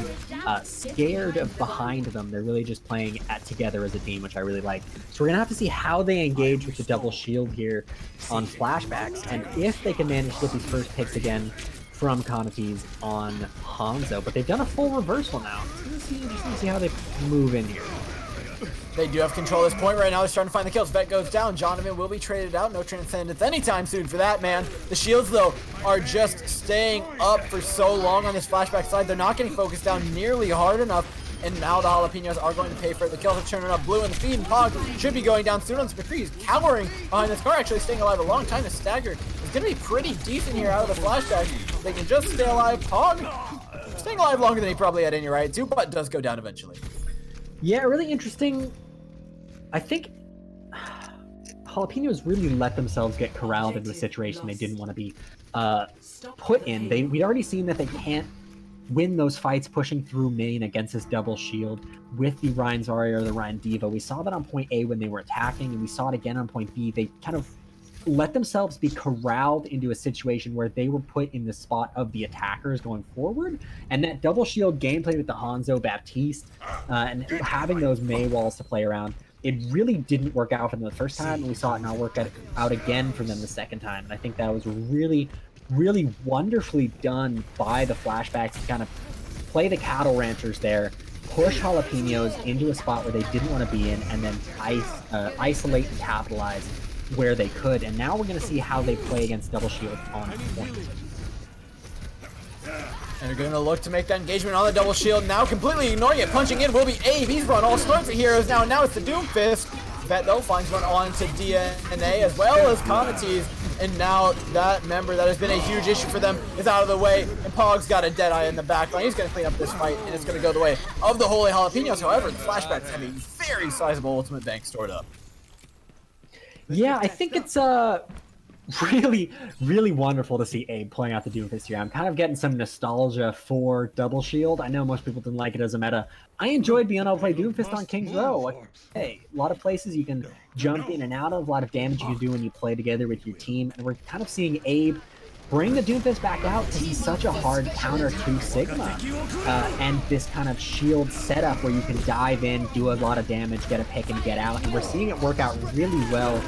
scared of behind them. They're really just playing together as a team, which I really like. So we're going to have to see how they engage with the double shield here on flashbacks and if they can manage to get these first picks again from Conaties on Hanzo. But they've done a full reversal now. It's going to be interesting to see how they move in here. They do have control of this point right now. They're starting to find the kills. Vet goes down. Jonathan will be traded out. No Transcendence anytime soon for that, man. The shields, though, are just staying up for so long on this flashback side. They're not getting focused down nearly hard enough. And now the Jalapenos are going to pay for it. The kills are turning up. Blue and the feed and Pog should be going down soon on McCree. He's cowering behind this car, actually staying alive a long time. The stagger is going to be pretty decent here out of the flashback. They can just stay alive. Pog staying alive longer than he probably had any right to, but does go down eventually. Yeah, really interesting. I think Jalapenos really let themselves get corralled into a situation they didn't want to be put in. We'd already seen that they can't win those fights pushing through main against this double shield with the Rhine Zarya or the Rhine Diva. We saw that on point A when they were attacking, and we saw it again on point B. They kind of let themselves be corralled into a situation where they were put in the spot of the attackers going forward. And that double shield gameplay with the Hanzo, Baptiste, and having those Mei walls to play around, it really didn't work out for them the first time, and we saw it not work out again for them the second time. And I think that was really, really wonderfully done by the flashbacks to kind of play the cattle ranchers there, push Jalapenos into a spot where they didn't want to be in, and then isolate and capitalize where they could. And now we're going to see how they play against double shield on point. And they're going to look to make that engagement on the double shield. Now completely ignoring it. Punching in will be Abe. He's run all sorts of heroes now. Now it's the Doomfist. Vet, though, finds one on to DNA as well as Conaties. And now that member that has been a huge issue for them is out of the way. And Pog's got a Deadeye in the back line. He's going to clean up this fight, and it's going to go the way of the Holy Jalapenos. However, the flashbacks have a very sizable ultimate bank stored up. Yeah, I think it's really, really wonderful to see Abe playing out the Doomfist here. I'm kind of getting some nostalgia for Double Shield. I know most people didn't like it as a meta. I enjoyed being able to play Doomfist on King's Row. Hey, a lot of places you can jump in and out of, a lot of damage you can do when you play together with your team. And we're kind of seeing Abe bring the Doomfist back out because he's such a hard counter to Sigma. And this kind of shield setup where you can dive in, do a lot of damage, get a pick, and get out. And we're seeing it work out really well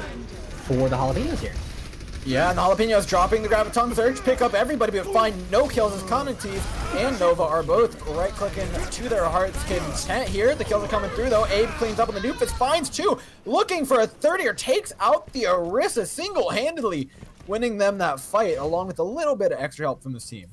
for the Jalapenos here. Yeah, and the Jalapenos dropping the Graviton Surge, pick up everybody, but find no kills as Conatees and Nova are both right-clicking to their heart's content here. The kills are coming through, though. Abe cleans up on the Doofus, finds 2, looking for a 30er, takes out the Orisa single-handedly, winning them that fight, along with a little bit of extra help from this team.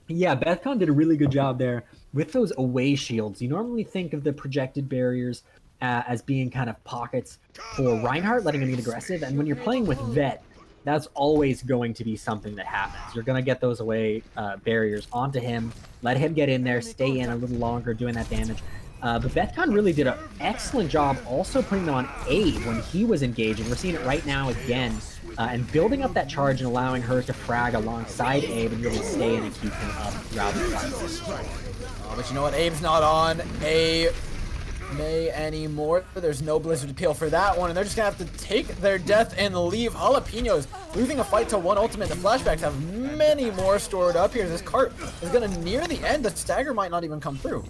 Yeah, Bethcon did a really good job there with those away shields. You normally think of the projected barriers as being kind of pockets for Reinhardt, letting him get aggressive. And when you're playing with Vet, that's always going to be something that happens. You're going to get those away barriers onto him, let him get in there, stay in a little longer, doing that damage. But Bethcon really did an excellent job also putting on Abe when he was engaging. We're seeing it right now again. And building up that charge and allowing her to frag alongside Abe and really stay in and keep him up throughout the fight. But you know what? Abe's not on a May anymore. There's no Blizzard appeal for that one, and they're just gonna have to take their death and leave. Jalapenos losing a fight to 1 ultimate. The Flashbacks have many more stored up here. This cart is gonna near the end. The stagger might not even come through.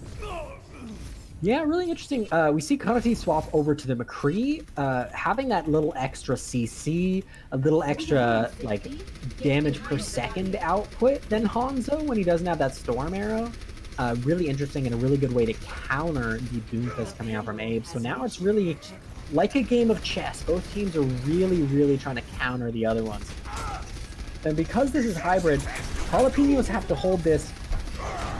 Yeah, really interesting. We see Kanati swap over to the McCree, having that little extra CC, a little extra like damage per second output than Hanzo when he doesn't have that Storm Arrow. Really interesting and a really good way to counter the Doomfist coming out from Abe. So now it's really like a game of chess. Both teams are really, really trying to counter the other ones. And because this is hybrid, Jalapenos have to hold this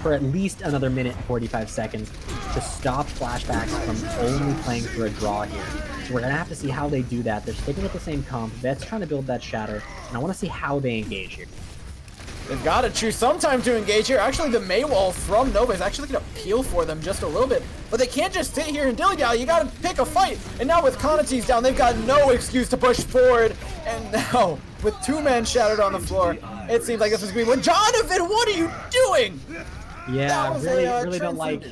for at least another minute and 45 seconds to stop Flashbacks from only playing for a draw here. So we're going to have to see how they do that. They're sticking with the same comp. Vet's trying to build that shatter, and I want to see how they engage here. They've got to choose some time to engage here. Actually, the May wall from Nova is actually going to peel for them just a little bit. But they can't just sit here and dilly-dally. You got to pick a fight. And now with Conatees down, they've got no excuse to push forward. And now, with 2 men shattered on the floor, it seems like this is going to be... Jonathan, what are you doing? Yeah, really don't like...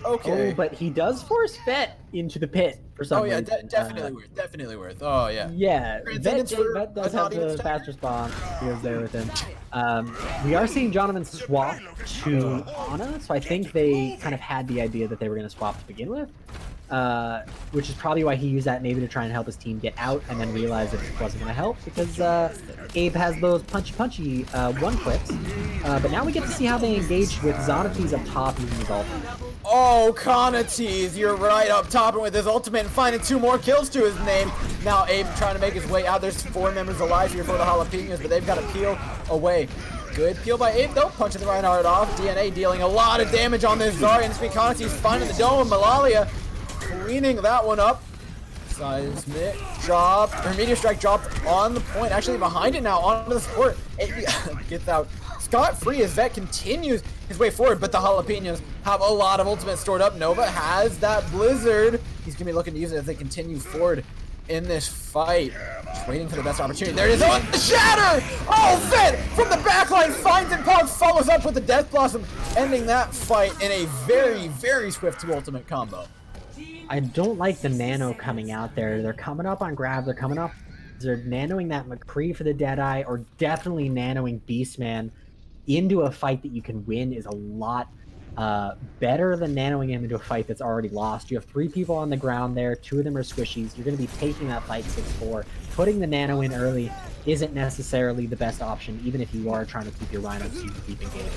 Okay. Oh, but he does force Vet into the pit for some reason. Definitely worth. Definitely worth. Oh, yeah. Yeah, Vet does have the fast response. He was there with him. We are seeing Jonathan swap to Ana, so I think they kind of had the idea that they were going to swap to begin with. Which is probably why he used that maybe to try and help his team get out, and then realized that it wasn't going to help because Abe has those punchy one clips. But now we get to see how they engage with Zonates up top using his ult. Oh, Conatees, you're right up top and with his ultimate and finding 2 more kills to his name. Now Abe trying to make his way out. There's 4 members alive here for the Jalapenos, but they've got to peel away. Good peel by Abe though, punching the Reinhardt off. DNA dealing a lot of damage on this Zarya, and Conatees finding the dome. Malalia cleaning that one up. Seismic drop, or Meteor Strike dropped on the point, actually behind it now, onto the support. Abe gets out scot-free as Vet continues his way forward, but the Jalapenos have a lot of ultimate stored up. Nova has that Blizzard. He's gonna be looking to use it as they continue forward in this fight. Just waiting for the best opportunity. There it is. Oh, the shatter! Oh, Vet from the backline finds it. Pog follows up with the Death Blossom, ending that fight in a very, very swift 2 ultimate combo. I don't like the nano coming out there. They're coming up on grab. They're coming up. They're nanoing that McCree for the Deadeye, or definitely nanoing Beastman into a fight that you can win is a lot better than nanoing him into a fight that's already lost. You have 3 people on the ground there. 2 of them are squishies. You're going to be taking that fight 6-4. Putting the nano in early isn't necessarily the best option, even if you are trying to keep your Rhino so you can keep engaging.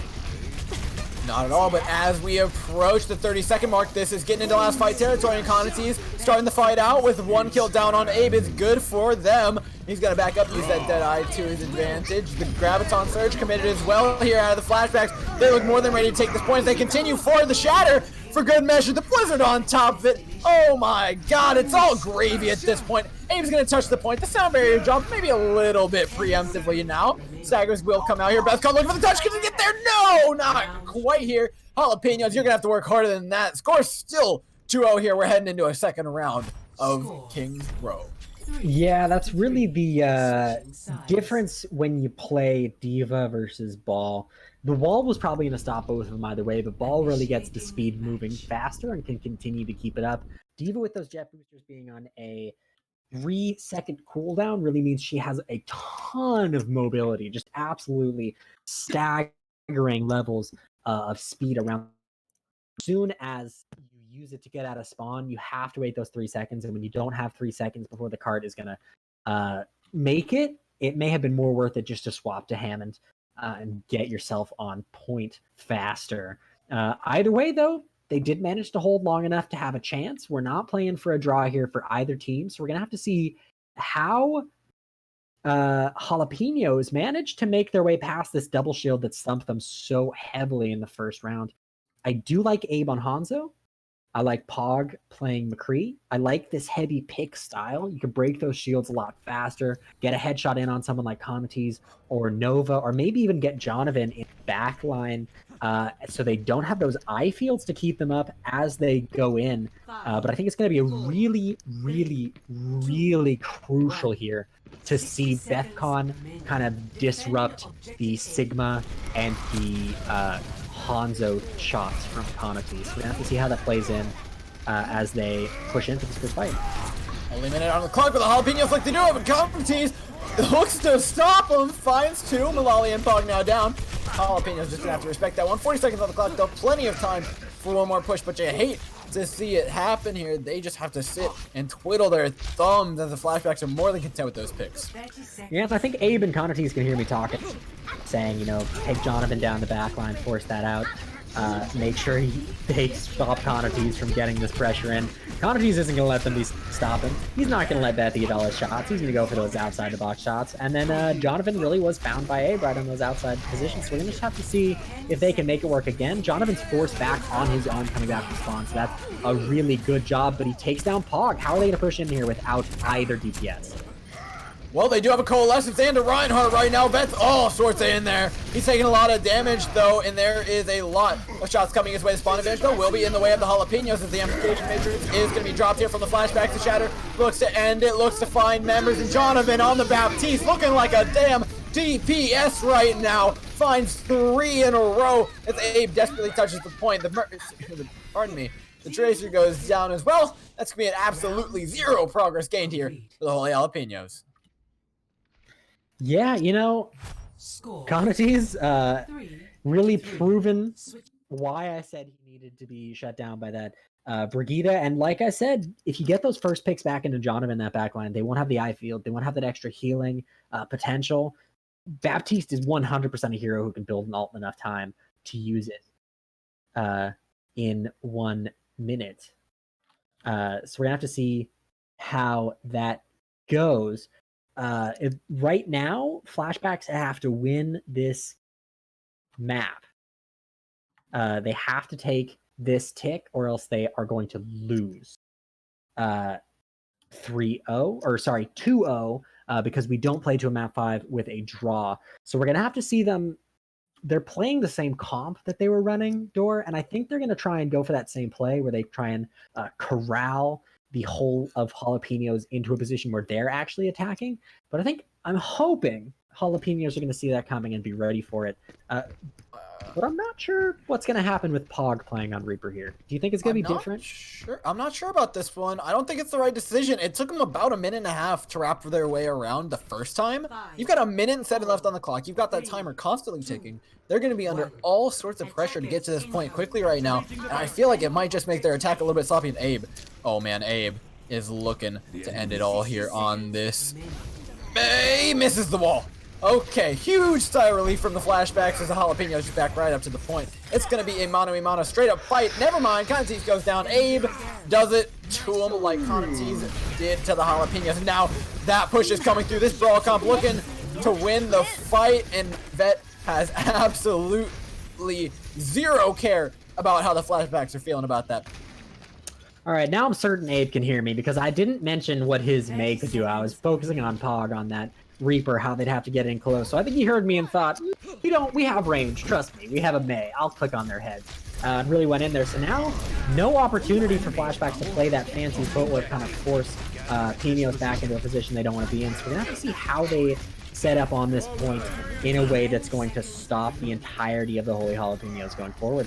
Not at all, but as we approach the 30-second mark, this is getting into last fight territory, and Conatees starting the fight out with 1 kill down on Abe. It's good for them. He's got to back up, use that Deadeye to his advantage. The Graviton Surge committed as well here out of the Flashbacks. They look more than ready to take this point as they continue forward. The Shatter for good measure. The Blizzard on top of it. Oh my god, it's all gravy at this point. Abe's going to touch the point. The sound barrier drops maybe a little bit preemptively now. Staggers will come out here. Bethcon looking for the touch. Can he get there? No, not quite here. Jalapenos, you're going to have to work harder than that. Score still 2-0 here. We're heading into a second round of King's Row. Yeah, that's really the difference when you play Diva versus Ball. The Wall was probably going to stop both of them either way, but Ball really gets the speed moving faster and can continue to keep it up. Diva with those jet boosters being on a 3-second cooldown really means she has a ton of mobility, just absolutely staggering levels of speed around. As soon as you use it to get out of spawn, you have to wait those 3 seconds, and when you don't have 3 seconds before the cart is going to make it, it may have been more worth it just to swap to Hammond and get yourself on point faster. Either way, though, they did manage to hold long enough to have a chance. We're not playing for a draw here for either team, so we're going to have to see how Jalapenos managed to make their way past this double shield that stumped them so heavily in the first round. I do like Abe on Hanzo. I like Pog playing McCree. I like this heavy pick style. You can break those shields a lot faster, get a headshot in on someone like Conates or Nova, or maybe even get Jonovan in backline so they don't have those eye fields to keep them up as they go in. But I think it's going to be a really, really, really crucial here to see Bethcon kind of disrupt the Sigma and the Hanzo shots from Conates. We're going to have to see how that plays in as they push into this first fight. Only a minute on the clock with the Jalapenos like they do have a Conates. Looks to stop him, finds two. Malali and Pog now down. Jalapenos just gonna have to respect that one. 40 seconds on the clock, though. Plenty of time for one more push, but you hate to see it happen here. They just have to sit and twiddle their thumbs, as the Flashbacks are more than content with those picks. Yeah, I think Abe and Conates can hear me talking, saying, you know, take Jonovan down the back line, force that out. Make sure they stop Conates from getting this pressure in. Conates isn't going to let them stop him. He's not going to let Bethy get all his shots. He's going to go for those outside the box shots. And then Jonovan really was found by Abe right on those outside positions. So we're going to just have to see if they can make it work again. Jonovan's forced back on his own coming back from spawn. So that's a really good job. But he takes down Pog. How are they going to push in here without either DPS? Well, they do have a Coalescence and a Reinhardt right now. Bet's all sorts of in there. He's taking a lot of damage, though, and there is a lot of shots coming his way. The spawn advantage, though, will be in the way of the Jalapenos as the amplification matrix is going to be dropped here from the Flashbacks. The Shatter looks to end it, looks to find members, and Jonovan on the Baptiste looking like a damn DPS right now. Finds 3 in a row as Abe desperately touches the point. Pardon me. The Tracer goes down as well. That's going to be an absolutely zero progress gained here for the Holy Jalapenos. Yeah, you know, Conates really proven why I said he needed to be shut down by that Brigitte. And like I said, if you get those first picks back into Jonovan in that backline, they won't have the eye field. They won't have that extra healing potential. Baptiste is 100% a hero who can build an ult in enough time to use it in 1 minute. So we're going to have to see how that goes. Right now, Flashbacks have to win this map. They have to take this tick or else they are going to lose 2-0, because we don't play to a map 5 with a draw. So we're going to have to see them. They're playing the same comp that they were running, Door, and I think they're going to try and go for that same play where they try and corral the whole of Jalapenos into a position where they're actually attacking. But I'm hoping Jalapenos are going to see that coming and be ready for it. But I'm not sure what's going to happen with Pog playing on Reaper here. Do you think it's going to be different? Sure. I'm not sure about this one. I don't think it's the right decision. It took them about a minute and a half to wrap their way around the first time. You've got a minute and 7 left on the clock. You've got that timer constantly ticking. They're going to be under all sorts of pressure to get to this point quickly right now. And I feel like it might just make their attack a little bit sloppy. And Abe, oh man, Abe is looking to end it all here on this. He misses the wall. Okay, huge sigh of relief from the Flashbacks as the Jalapenos just back right up to the point. It's going to be a mano-a-mano straight up fight. Never mind, Conates goes down. Abe does it to him like Conates did to the Jalapenos. And now that push is coming through. This Brawl Comp looking to win the fight, and Vet has absolutely zero care about how the Flashbacks are feeling about that. All right, now I'm certain Abe can hear me because I didn't mention what his May could do. I was focusing on Pog on that Reaper, how they'd have to get in close. So I think he heard me and thought, we have range. Trust me, we have a May. I'll click on their head. And really went in there. So now, no opportunity for Flashbacks to play that fancy footwork, kind of force Penios back into a position they don't want to be in. So we're going to have to see how they set up on this point in a way that's going to stop the entirety of the Holy Jalapenos going forward.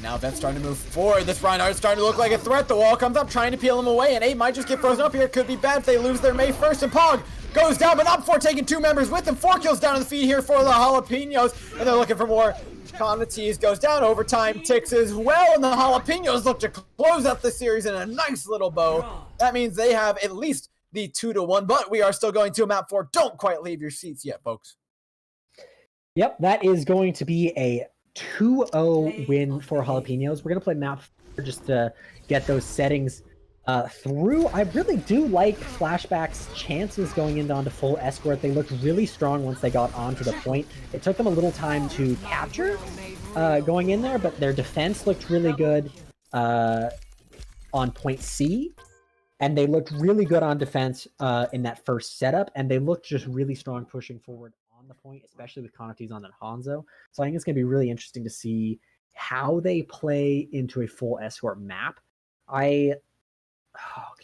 Now Vet's starting to move forward. This Reinhardt's starting to look like a threat. The wall comes up, trying to peel him away, and Abe might just get frozen up here. Could be bad if they lose their May first, and Pog goes down, but not before taking 2 members with him. 4 kills down on the feed here for the Jalapenos, and they're looking for more. Conates goes down, overtime ticks as well, and the Jalapenos look to close out the series in a nice little bow. That means they have at least the 2-1, but we are still going to a map 4. Don't quite leave your seats yet, folks. Yep, that is going to be a 2-0 win for Jalapenos. We're going to play map 4 just to get those settings through. I really do like Flashbacks' chances going into onto full escort. They looked really strong once they got onto the point. It took them a little time to capture going in there, but their defense looked really good on point C. And they looked really good on defense in that first setup, and they looked just really strong pushing forward on the point, especially with Conti's on that Hanzo. So I think it's going to be really interesting to see how they play into a full escort map. Can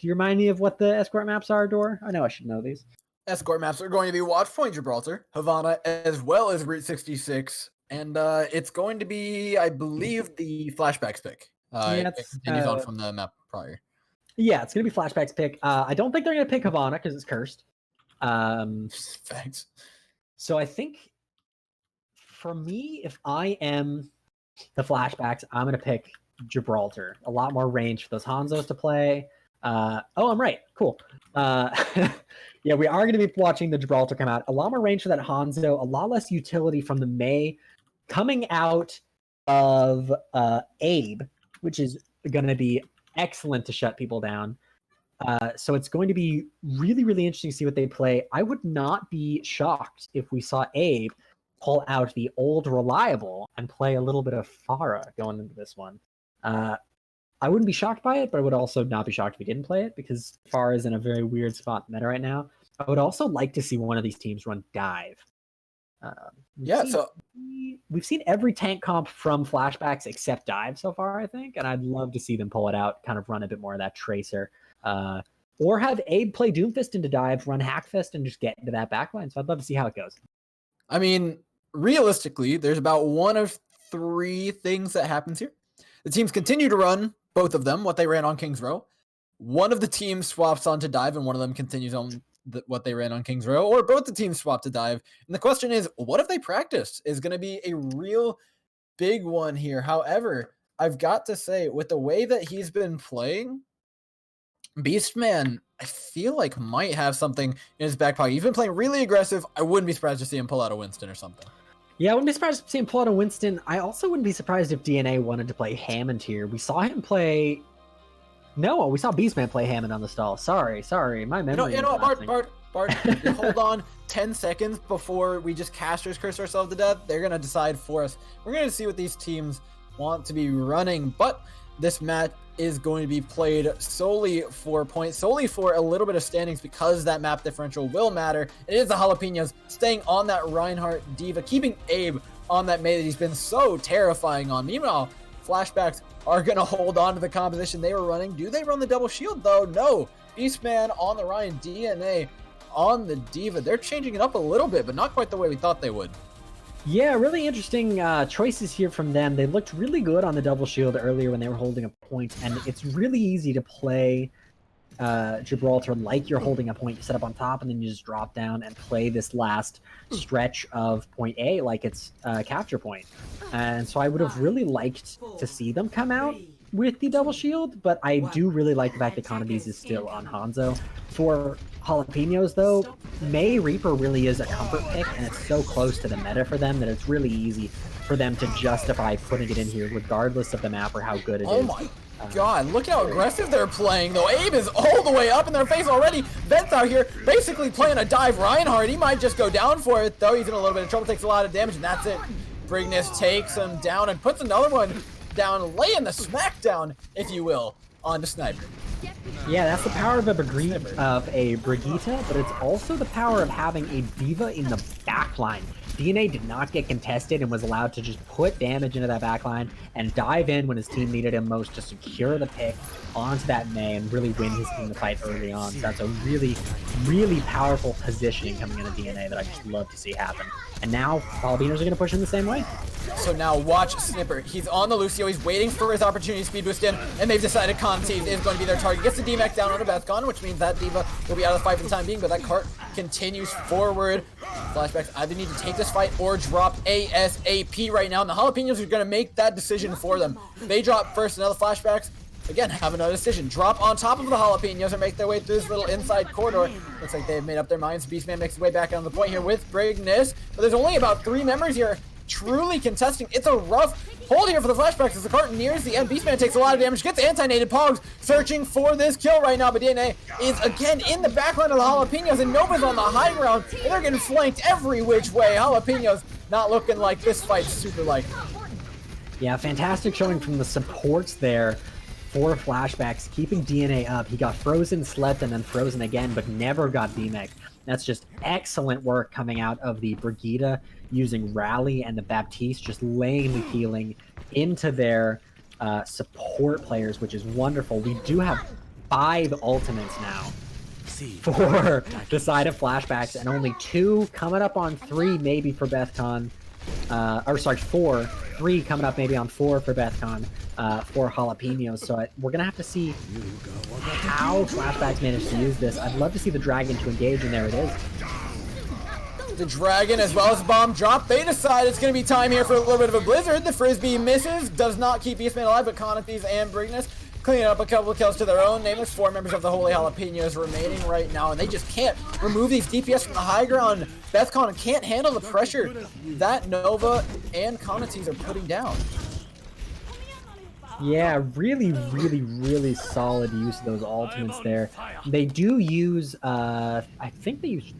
you remind me of what the escort maps are, Dor? I know I should know these. Escort maps are going to be Watchpoint Gibraltar, Havana, as well as Route 66, and it's going to be, I believe, the Flashbacks pick. It continues on from the map prior. Yeah, it's going to be Flashbacks pick. I don't think they're going to pick Havana because it's cursed. Thanks. So I think for me, if I am the Flashbacks, I'm going to pick Gibraltar. A lot more range for those Hanzos to play. I'm right. Cool. Yeah, we are going to be watching the Gibraltar come out. A lot more range for that Hanzo. A lot less utility from the Mei coming out of Abe, which is going to be excellent to shut people down. So it's going to be really, really interesting to see what they play. I would not be shocked if we saw Abe pull out the old reliable and play a little bit of Farah going into this one. I wouldn't be shocked by it, but I would also not be shocked if he didn't play it because Farah is in a very weird spot meta right now. I would also like to see one of these teams run dive. We've seen every tank comp from Flashbacks except dive so far, I think, and I'd love to see them pull it out, kind of run a bit more of that tracer, or have Abe play Doomfist into dive, run Hackfist, and just get into that backline. So I'd love to see how it goes. I mean, realistically, there's about one of 3 things that happens here. The teams continue to run, both of them, what they ran on King's Row. One of the teams swaps onto dive, and one of them continues on what they ran on King's Row, or both the teams swap to dive. And the question is, what if they practiced? Is going to be a real big one here. However, I've got to say, with the way that he's been playing, Beastman, I feel like might have something in his back pocket. He's been playing really aggressive. I wouldn't be surprised to see him pull out a Winston or something. Yeah, I wouldn't be surprised to see him pull out a Winston. I also wouldn't be surprised if DNA wanted to play Hammond here. We saw him play... No, we saw Beastman play Hammond on the stall. Sorry. My memory. You know what, Bart, hold on 10 seconds before we just Caster's curse ourselves to death. They're going to decide for us. We're going to see what these teams want to be running, but this match is going to be played solely for points, solely for a little bit of standings because that map differential will matter. It is the Jalapenos staying on that Reinhardt Diva, keeping Abe on that Mei that he's been so terrifying on. Meanwhile, Flashbacks are going to hold on to the composition they were running. Do they run the double shield, though? No. Beastman on the Ryan, DNA on the Diva. They're changing it up a little bit, but not quite the way we thought they would. Yeah, really interesting choices here from them. They looked really good on the double shield earlier when they were holding a point, and it's really easy to play Gibraltar like you're holding a point. You set up on top, and then you just drop down and play this last stretch of point A like it's a capture point. And so I would have really liked to see them come out with the double shield, but I do really like the fact that Conti's is still on Hanzo. For Jalapenos, though, Mei Reaper really is a comfort pick, and it's so close to the meta for them that it's really easy for them to justify putting it in here, regardless of the map or how good it is. Oh my god, look how aggressive they're playing, though. Abe is all the way up in their face already. Vent's out here basically playing a dive Reinhardt. He might just go down for it, though. He's in a little bit of trouble, takes a lot of damage, and that's it. Brignus takes him down and puts another one down, laying the smackdown, if you will, on the Sniper. Yeah, that's the power of a Brigitte, but it's also the power of having a Diva in the backline. DNA did not get contested and was allowed to just put damage into that backline and dive in when his team needed him most to secure the pick onto that Mei and really win his team the fight early on. So that's a really, really powerful positioning coming into DNA that I just love to see happen. And now, Jalapenos are going to push in the same way. So now watch Snipper. He's on the Lucio. He's waiting for his opportunity to speed boost in, and they've decided Conti is going to be their target. Gets the D-Max down on a Bethcon, which means that Diva will be out of the fight for the time being, but that cart continues forward. Flashbacks either need to take this fight or drop ASAP right now, and the Jalapenos are going to make that decision for them. They drop first, and now the Flashbacks again, have another decision. Drop on top of the Jalapenos and make their way through this little inside corridor. Looks like they've made up their minds. Beastman makes his way back on the point here with Brigness. But there's only about 3 members here truly contesting. It's a rough hold here for the Flashbacks as the cart nears the end. Beastman takes a lot of damage, gets anti-nated. Pogs searching for this kill right now, but DNA is again in the backline of the Jalapenos, and Nova's on the high ground, and they're getting flanked every which way. Jalapenos not looking like this fight's super likely. Yeah, fantastic showing from the supports there for Flashbacks, keeping DNA up. He got frozen, slept, and then frozen again, but never got DMEC. That's just excellent work coming out of the Brigida, using Rally and the Baptiste, just laying the healing into their support players, which is wonderful. We do have 5 ultimates now for the side of Flashbacks, and only 2 coming up on 3 maybe for Bethcon. Or sorry, 4. 3 coming up maybe on 4 for Bethcon, for Jalapenos. So we're going to have to see how Flashbacks managed to use this. I'd love to see the Dragon to engage, and there it is. The Dragon as well as the bomb drop. They decide it's going to be time here for a little bit of a blizzard. The Frisbee misses, does not keep Beastman alive, but Conathese and Brigness cleaning up a couple of kills to their own. Nameless 4 members of the Holy Jalapenos remaining right now, and they just can't remove these DPS from the high ground. Bethcon can't handle the pressure that Nova and Conathese are putting down. Yeah, really solid use of those ultimates there. They do use, I think they use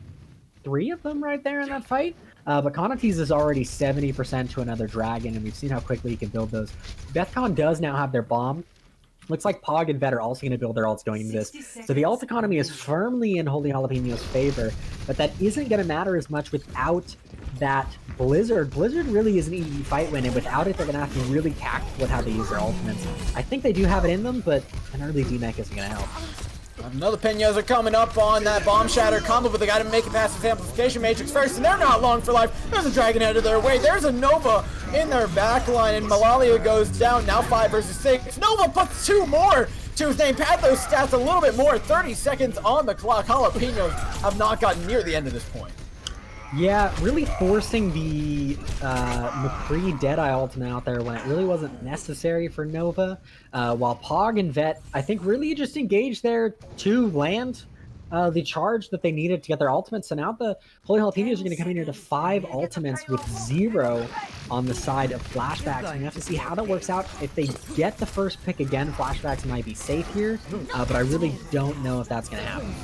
3 of them right there in that fight. But Conathese is already 70% to another Dragon, and we've seen how quickly he can build those. Bethcon does now have their bomb. Looks like Pog and Vet are also going to build their ults going into this. So the ult economy is firmly in Holy Jalapenos' favor, but that isn't going to matter as much without that Blizzard. Blizzard really is an easy fight win, and without it, they're going to have to be really tactical with how they use their ultimates. I think they do have it in them, but an early DMEC isn't going to help. Another Peñas are coming up on that Bomb Shatter combo, but they got to make it past this Amplification Matrix first, and they're not long for life. There's a Dragon headed their way. There's a Nova in their backline, and Malalia goes down, now 5 versus 6. Nova puts 2 more to his name. Pad those stats a little bit more. 30 seconds on the clock. Jalapenos have not gotten near the end of this point. Yeah, really forcing the McCree Deadeye ultimate out there when it really wasn't necessary for Nova. While Pog and Vet, I think, really just engaged there to land the charge that they needed to get their ultimates. So now the Holy Jalapenos are going to come in here to 5 ultimates with 0 on the side of Flashbacks. And we have to see how that works out. If they get the first pick again, Flashbacks might be safe here, but I really don't know if that's going to happen.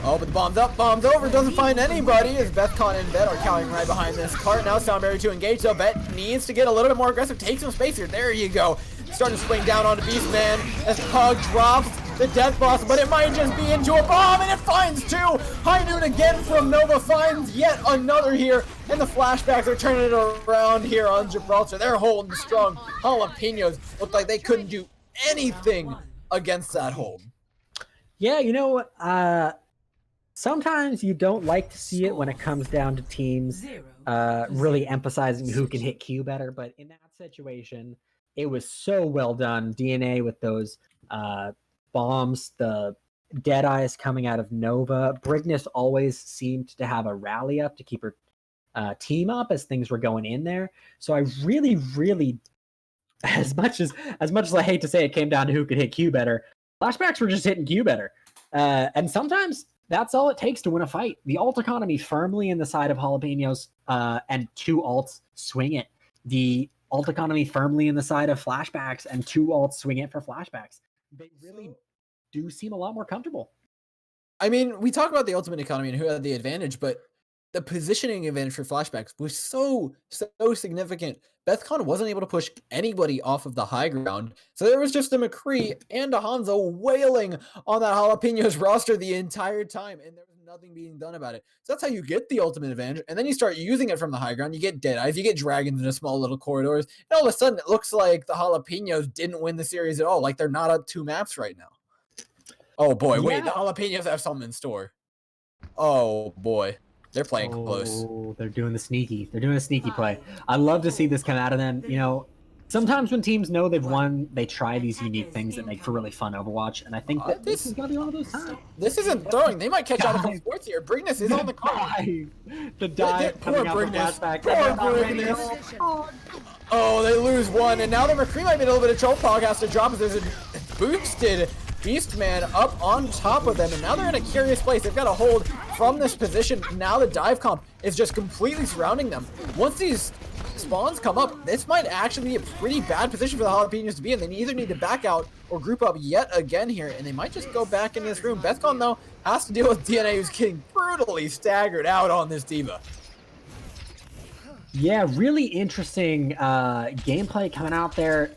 Oh, but the bomb's up, bomb's over, doesn't find anybody as Bethcon and Vet are cowering right behind this cart. Now Soundberry to engage, so Vet needs to get a little bit more aggressive, take some space here. There you go. Starting to swing down onto Beastman as Pug drops the Death Boss, but it might just be into a bomb, and it finds 2. High noon again from Nova finds yet another here, and the Flashbacks are turning it around here on Gibraltar. They're holding strong. Jalapenos look like they couldn't do anything against that hold. Yeah, you know, sometimes you don't like to see it when it comes down to teams really emphasizing who can hit Q better, but in that situation, it was so well done. DNA with those bombs, the Deadeyes coming out of Nova. Brigness always seemed to have a rally up to keep her team up as things were going in there. So I really, as much as I hate to say it came down to who could hit Q better, Flashbacks were just hitting Q better. And sometimes that's all it takes to win a fight. The ult economy firmly in the side of Jalapenos, and 2 ults swing it. The ult economy firmly in the side of Flashbacks, and 2 ults swing it for Flashbacks. They really do seem a lot more comfortable. I mean, we talk about the ultimate economy and who had the advantage, but the positioning advantage for Flashbacks was so significant. Bethcon wasn't able to push anybody off of the high ground, so there was just a McCree and a Hanzo wailing on that Jalapenos roster the entire time, and there was nothing being done about it. So that's how you get the ultimate advantage, and then you start using it from the high ground. You get Deadeyes, you get Dragons in a small little corridors, and all of a sudden it looks like the Jalapenos didn't win the series at all, like they're not up 2 maps right now. Oh boy, wait, the Jalapenos have something in store. Oh boy. They're playing close. They're doing the sneaky. They're doing a sneaky play. I love to see this come out of them. You know, sometimes when teams know they've won, they try these unique things that make for really fun Overwatch, and I think that this is going to be one of those times. This isn't throwing. They might catch out of sports here. Brigness is on the card. The dive coming out from Flashback. Poor Brigness. Oh, they lose one, and now the McCree might be in a little bit of trouble. Pog has to drop as there's a boosted Beastman up on top of them, and now they're in a curious place. They've got to hold from this position. Now the dive comp is just completely surrounding them. Once these spawns come up, this might actually be a pretty bad position for the Jalapenos to be in. They either need to back out or group up yet again here, and they might just go back in this room. Bethcon, though, has to deal with DNA, who's getting brutally staggered out on this D.Va. Yeah, really interesting gameplay coming out there.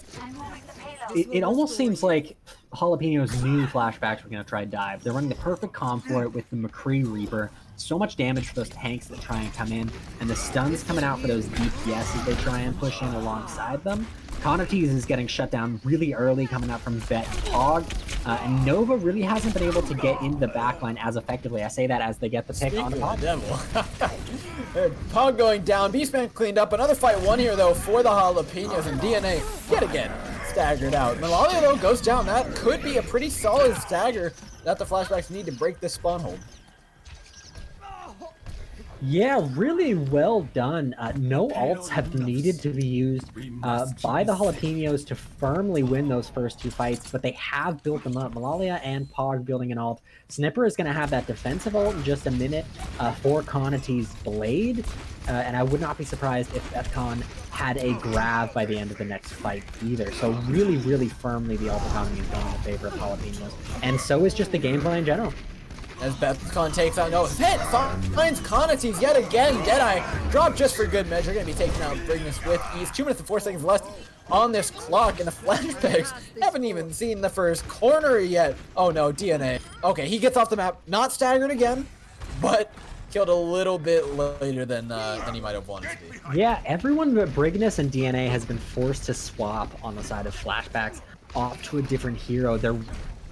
It almost seems like Jalapenos knew Flashbacks were going to try dive. They're running the perfect comp for it with the McCree Reaper. So much damage for those tanks that try and come in, and the stuns coming out for those DPS as they try and push in alongside them. Conates is getting shut down really early, coming out from Vet Pog, and Nova really hasn't been able to get into the backline as effectively. I say that as they get the pick on Pog. Pog going down, Beastman cleaned up. Another fight won here, though, for the Jalapenos, and DNA, yet again, staggered out. Malalia, though, goes down. That could be a pretty solid stagger that the Flashbacks need to break this spawn hold. Yeah, really well done. No ults have needed to be used by the Jalapenos to firmly win those first two fights, but they have built them up. Malalia and Pog building an ult. Snipper is going to have that defensive ult in just a minute for Conate's Blade, and I would not be surprised if Bethcon had a grab by the end of the next fight either. So really, really firmly the ult economy is going in favor of Jalapenos, and so is just the gameplay in general. As Bethcon takes out Noah's hit, finds Conates yet again. Deadeye drop just for good measure. Going to be taking out Brignus with ease. 2 minutes and 4 seconds left on this clock, and the Flashbacks haven't even seen the first corner yet. Oh no, DNA. Okay, he gets off the map. Not staggered again, but killed a little bit later than he might have wanted to be. Yeah, everyone but Brignus and DNA has been forced to swap on the side of Flashbacks off to a different hero. They're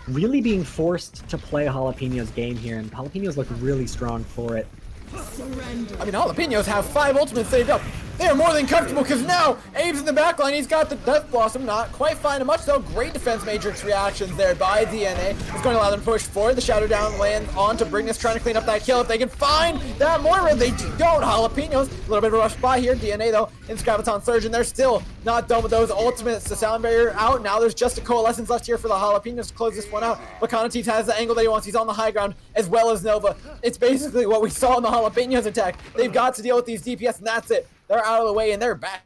really being forced to play Jalapenos game here, and Jalapenos look really strong for it. I mean, Jalapenos have 5 ultimates saved up. They are more than comfortable because now Abe's in the backline. He's got the Death Blossom, not quite finding much though. Great defense matrix reactions there by DNA. It's going to allow them to push forward. The Shadow Down lands onto Brignus, trying to clean up that kill. If they can find that Moira, they don't. Jalapenos, a little bit of a rush by here. DNA though, in Graviton Surge, and they're still not done with those ultimates. The Sound Barrier out. Now there's just a Coalescence left here for the Jalapenos to close this one out. But Conates has the angle that he wants. He's on the high ground as well as Nova. It's basically what we saw in the Jalapenos attack. They've got to deal with these DPS, and that's it. They're out of the way and they're back.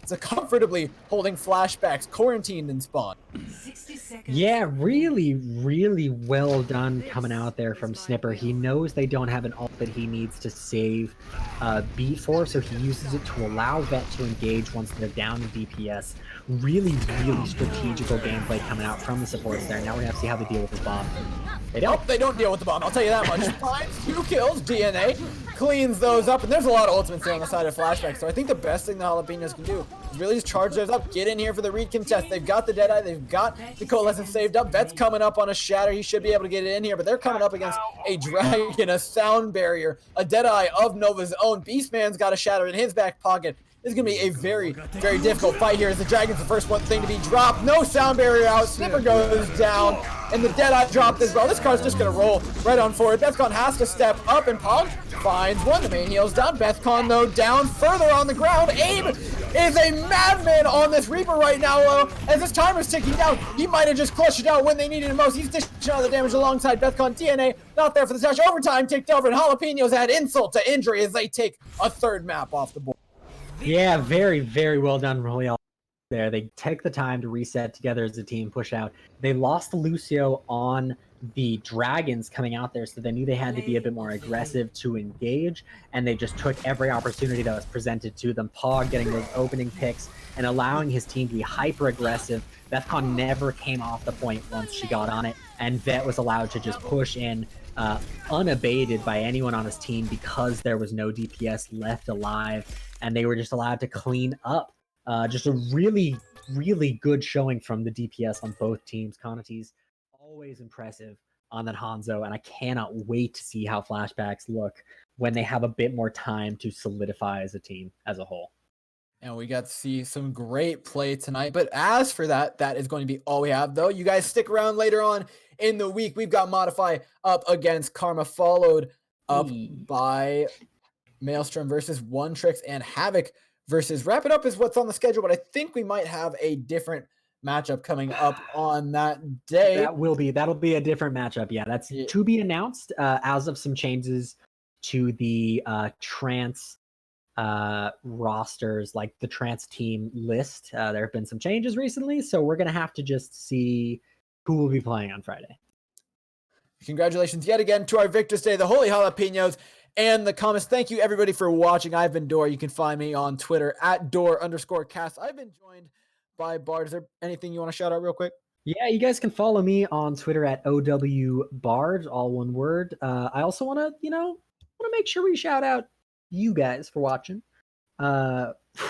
It's a comfortably holding Flashbacks quarantined in spawn. 60 seconds. Yeah, really, really well done coming out there from Snipper. He knows they don't have an ult that he needs to save beat for, so he uses it to allow Vet to engage once they're down in DPS. Really, really strategical gameplay coming out from the supports there. Now we're gonna have to see how they deal with this bomb. They don't deal with the bomb, I'll tell you that much. Finds 2 kills, DNA cleans those up, and there's a lot of ultimates there on the side of Flashback, so I think the best thing the Jalapenos can do is really just charge those up, get in here for the recontest. They've got the Deadeye, they've got the Coalescence saved up. Vet's coming up on a Shatter, he should be able to get it in here, but they're coming up against a Dragon, a Sound Barrier, a Deadeye of Nova's own. Beastman's got a Shatter in his back pocket. This is going to be a very, very difficult fight here as the Dragon's the first one thing to be dropped. No Sound Barrier out. Snipper goes down, and the Deadeye dropped as well. This car's just going to roll right on forward. Bethcon has to step up, and Pog finds one. The main heal's down. Bethcon, though, down further on the ground. Abe is a madman on this Reaper right now, as this timer's ticking down. He might have just clutched it out when they needed it most. He's dishing out the damage alongside Bethcon. DNA not there for the touch. Overtime ticked over, and Jalapenos add insult to injury as they take a 3rd map off the board. Yeah, very, very well done, Royale. There, they take the time to reset together as a team, push out. They lost the Lucio on the Dragons coming out there, so they knew they had to be a bit more aggressive to engage, and they just took every opportunity that was presented to them. Pog getting those opening picks and allowing his team to be hyper aggressive. Bethcon never came off the point once she got on it, and Vet was allowed to just push in unabated by anyone on his team because there was no DPS left alive, and they were just allowed to clean up. Just a really, really good showing from the DPS on both teams. Conates, always impressive on that Hanzo, and I cannot wait to see how Flashbacks look when they have a bit more time to solidify as a team as a whole. And we got to see some great play tonight. But as for that, that is going to be all we have, though. You guys stick around later on in the week. We've got Modify up against Karma, followed up by Maelstrom versus One Tricks and Havoc versus Wrap It Up is what's on the schedule, but I think we might have a different matchup coming up on that day. That'll be a different matchup. Yeah, that's to be announced as of some changes to the trans rosters, like the trans team list. There have been some changes recently, so we're gonna have to just see who will be playing on Friday. Congratulations yet again to our victors today, the Holy Jalapenos and the Comets. Thank you everybody for watching. I've been Dor. You can find me on Twitter at Dor_cast. I've been joined by Bard. Is there anything you want to shout out real quick? Yeah, you guys can follow me on Twitter at OWBard, all one word. I also want to make sure we shout out you guys for watching.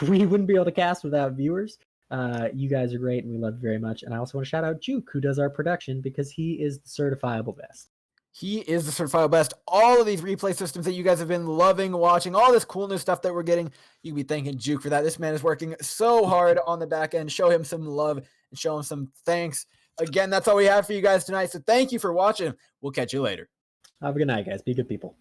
We wouldn't be able to cast without viewers. You guys are great and we love you very much. And I also want to shout out Juke, who does our production, because he is the certifiable best. He is the certifiable best. All of these replay systems that you guys have been loving watching, all this cool new stuff that we're getting, you can be thanking Juke for that. This man is working so hard on the back end. Show him some love and show him some thanks. Again, that's all we have for you guys tonight. So thank you for watching. We'll catch you later. Have a good night, guys. Be good people.